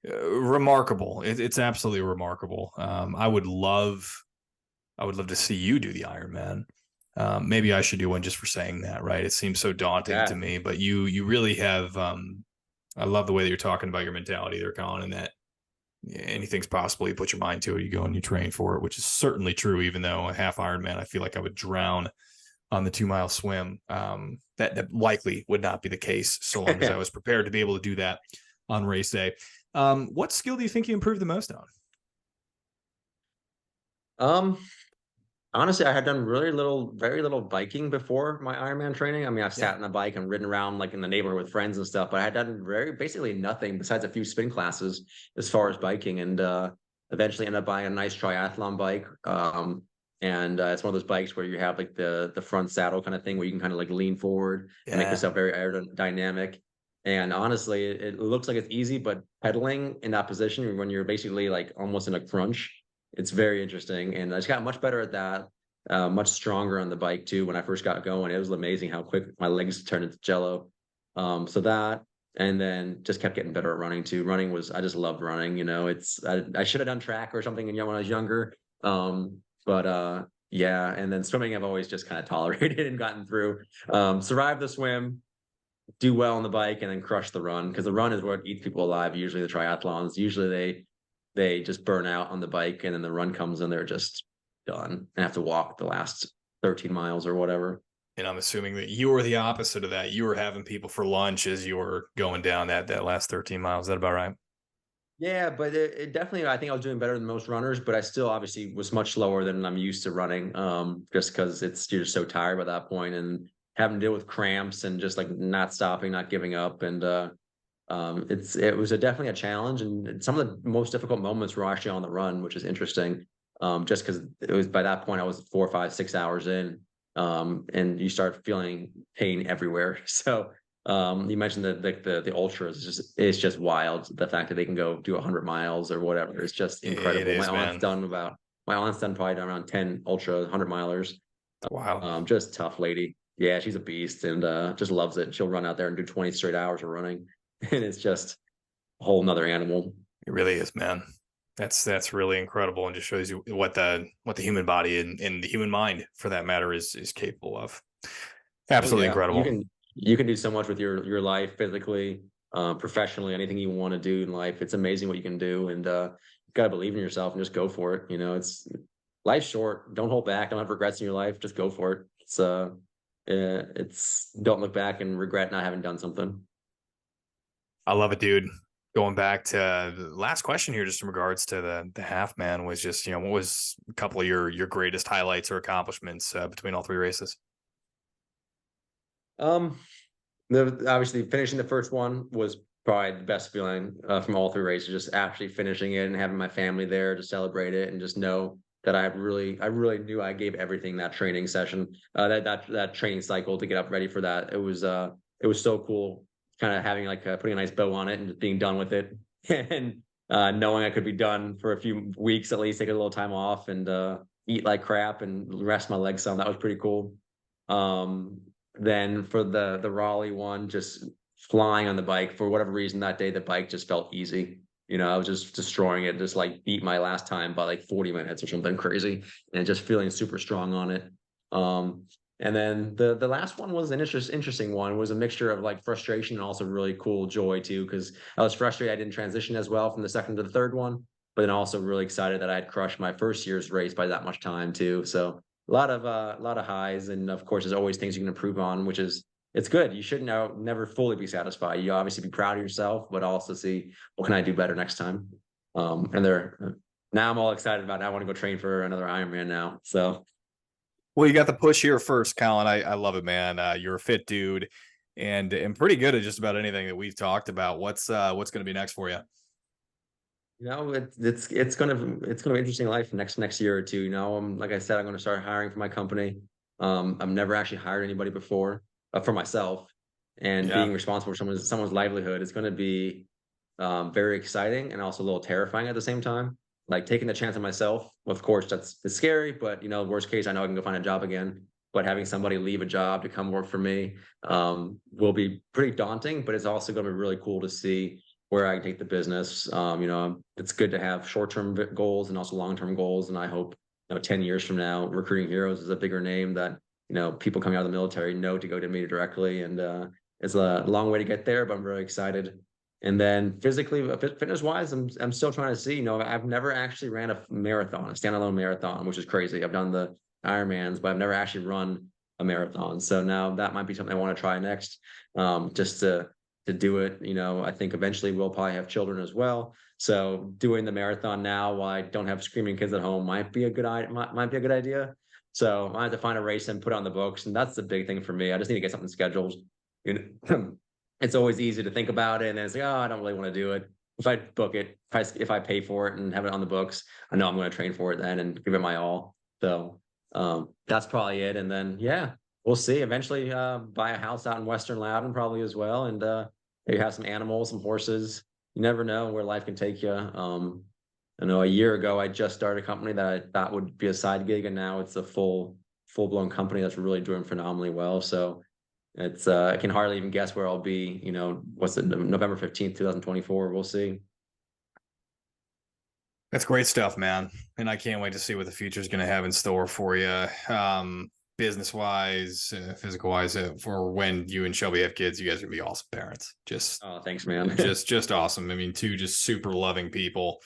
S1: Remarkable. It's absolutely remarkable. I would love to see you do the Ironman. Maybe I should do one just for saying that, right? It seems so daunting to
S2: Yeah.
S1: me, but you really have. I love the way that you're talking about your mentality there, Colin, and that anything's possible. You put your mind to it, you go and you train for it, which is certainly true. Even though a half Ironman, I feel like I would drown on the 2 mile swim. That likely would not be the case so long as I was prepared to be able to do that on race day. What skill do you think you improved the most on?
S2: Um, Honestly, I had done very little biking before my Ironman training. I mean, I've
S1: Yeah.
S2: sat on a bike and ridden around like in the neighborhood with friends and stuff, but I had done basically nothing besides a few spin classes as far as biking, and eventually ended up buying a nice triathlon bike. And it's one of those bikes where you have like the front saddle kind of thing where you can kind of like lean forward and make
S1: Yeah.
S2: yourself very aerodynamic. And honestly, it looks like it's easy, but pedaling in that position when you're basically like almost in a crunch, it's very interesting. And I just got much better at that, much stronger on the bike too. When I first got going, it was amazing how quick my legs turned into jello. So that, and then just kept getting better at running too. I just loved running. I should have done track or something when I was younger. But yeah, and then swimming I've always just kind of tolerated and gotten through. Survive the swim, do well on the bike, and then crush the run, because the run is what eats people alive. Usually the triathlons, usually they just burn out on the bike, and then the run comes and they're just done and have to walk the last 13 miles or whatever.
S1: And I'm assuming that you were the opposite of that. You were having people for lunch as you were going down that last 13 miles. Is that about right?
S2: Yeah, but it definitely, I think I was doing better than most runners, but I still obviously was much slower than I'm used to running. Just because you're just so tired by that point, and having to deal with cramps and just like not stopping, not giving up. And it was definitely a challenge, and some of the most difficult moments were actually on the run, which is interesting. Just because it was by that point I was 4, 5, 6 hours in, and you start feeling pain everywhere. So you mentioned that the ultras, it's just wild. The fact that they can go do 100 miles or whatever is just
S1: It
S2: incredible.
S1: is, man.
S2: My aunt's done probably around 10 ultra 100 milers.
S1: Wow.
S2: Just tough lady. Yeah, she's a beast, and just loves it. She'll run out there and do 20 straight hours of running, and it's just a whole nother animal.
S1: It really is, man. That's really incredible, and just shows you what the human body and the human mind, for that matter, is capable of.
S2: Oh
S1: Absolutely
S2: yeah,
S1: incredible.
S2: you can do so much with your life, physically, professionally, anything you want to do in life. It's amazing what you can do, and you gotta believe in yourself and just go for it. It's life's short. Don't hold back. Don't have regrets in your life. Just go for it. It's don't look back and regret not having done something.
S1: I love it, dude. Going back to the last question here, just in regards to the half, man, was just what was a couple of your greatest highlights or accomplishments between all three races?
S2: Um, Obviously finishing the first one was probably the best feeling from all three races. Just actually finishing it and having my family there to celebrate it, and just know that I really knew I gave everything that training session, that training cycle to get up ready for that. It was so cool, kind of having like putting a nice bow on it and just being done with it, and knowing I could be done for a few weeks at least, take a little time off, and eat like crap and rest my legs some. That was pretty cool. Um, then for the Raleigh one, just flying on the bike, for whatever reason that day, the bike just felt easy. I was just destroying it, just like beat my last time by like 40 minutes or something crazy, and just feeling super strong on it. Um, and then the last one was an interesting one. It was a mixture of like frustration and also really cool joy too, because I was frustrated I didn't transition as well from the second to the third one, but then also really excited that I had crushed my first year's race by that much time too. So a lot of highs, and of course there's always things you can improve on, which is, it's good. You should never fully be satisfied. You obviously be proud of yourself, but also see what can I do better next time. And there Now I'm all excited about it. I want to go train for another Ironman now. So
S1: Well, you got the push here first, Colin. I love it, man. You're a fit dude, and pretty good at just about anything that we've talked about. What's going to be next for you?
S2: it's gonna be interesting life next year or two. Like I said, I'm gonna start hiring for my company. I've never actually hired anybody before for myself, and
S1: Yeah.
S2: being responsible for someone's livelihood is going to be very exciting and also a little terrifying at the same time. Like taking the chance on myself, of course, it's scary, but worst case, I know I can go find a job again. But having somebody leave a job to come work for me will be pretty daunting, but it's also going to be really cool to see where I can take the business. It's good to have short-term goals and also long-term goals, and I hope 10 years from now, Recruiting Heroes is a bigger name that people coming out of the military know to go to me directly, and it's a long way to get there, but I'm really excited. And then physically, fitness wise, I'm still trying to see. I've never actually ran a marathon, a standalone marathon, which is crazy. I've done the Ironmans, but I've never actually run a marathon. So now that might be something I want to try next, just to do it. I think eventually we'll probably have children as well. So doing the marathon now while I don't have screaming kids at home might be a good idea. So I have to find a race and put it on the books, and that's the big thing for me. I just need to get something scheduled. It's always easy to think about it, and then it's like, oh, I don't really want to do it. If I book it, if I pay for it and have it on the books, I know I'm going to train for it then and give it my all. So that's probably it. And then yeah, we'll see. Eventually, buy a house out in Western Loudoun probably as well, and maybe have some animals, some horses. You never know where life can take you. I know a year ago I just started a company that I thought would be a side gig, and now it's a full blown company that's really doing phenomenally well. So it's I can hardly even guess where I'll be. What's it, November 15th, 2024. We'll see.
S1: That's great stuff, man. And I can't wait to see what the future is going to have in store for you. Business wise, physical wise, for when you and Shelby have kids, you guys are gonna be awesome parents. Just
S2: Oh, thanks, man.
S1: just awesome. I mean, two just super loving people.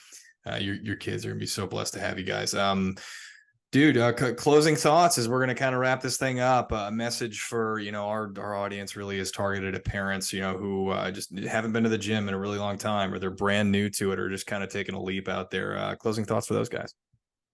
S1: Your kids are gonna be so blessed to have you guys. Dude, closing thoughts as we're going to kind of wrap this thing up. A message for, our audience really is targeted at parents, who just haven't been to the gym in a really long time, or they're brand new to it, or just kind of taking a leap out there. Closing thoughts for those guys.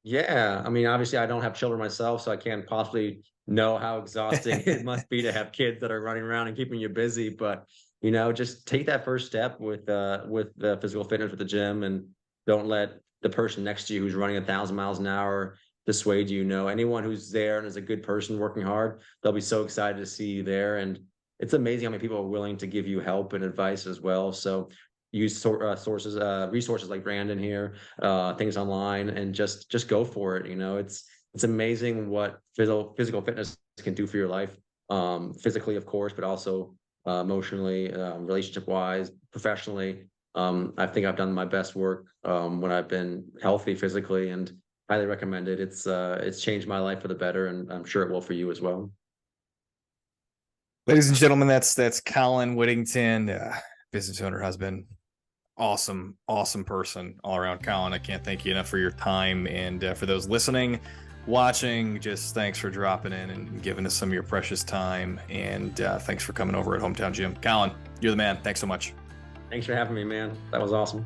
S2: Yeah, I mean, obviously, I don't have children myself, so I can't possibly know how exhausting it must be to have kids that are running around and keeping you busy. But just take that first step with the physical fitness with the gym, and don't let the person next to you who's running 1,000 miles an hour dissuade you. Anyone who's there and is a good person working hard, they'll be so excited to see you there. And it's amazing how many people are willing to give you help and advice as well. So use resources like Brandon here, things online, and just go for it. It's amazing what physical fitness can do for your life, physically, of course, but also emotionally, relationship wise, professionally. I think I've done my best work when I've been healthy physically, and highly recommend it. It's changed my life for the better, and I'm sure it will for you as well.
S1: Ladies and gentlemen, that's Colin Whittington, business owner, husband, awesome person all around. Colin, I can't thank you enough for your time, and for those listening, watching, just thanks for dropping in and giving us some of your precious time, and thanks for coming over at Hometown Gym. Colin, you're the man. Thanks so much.
S2: Thanks for having me, man. That was awesome.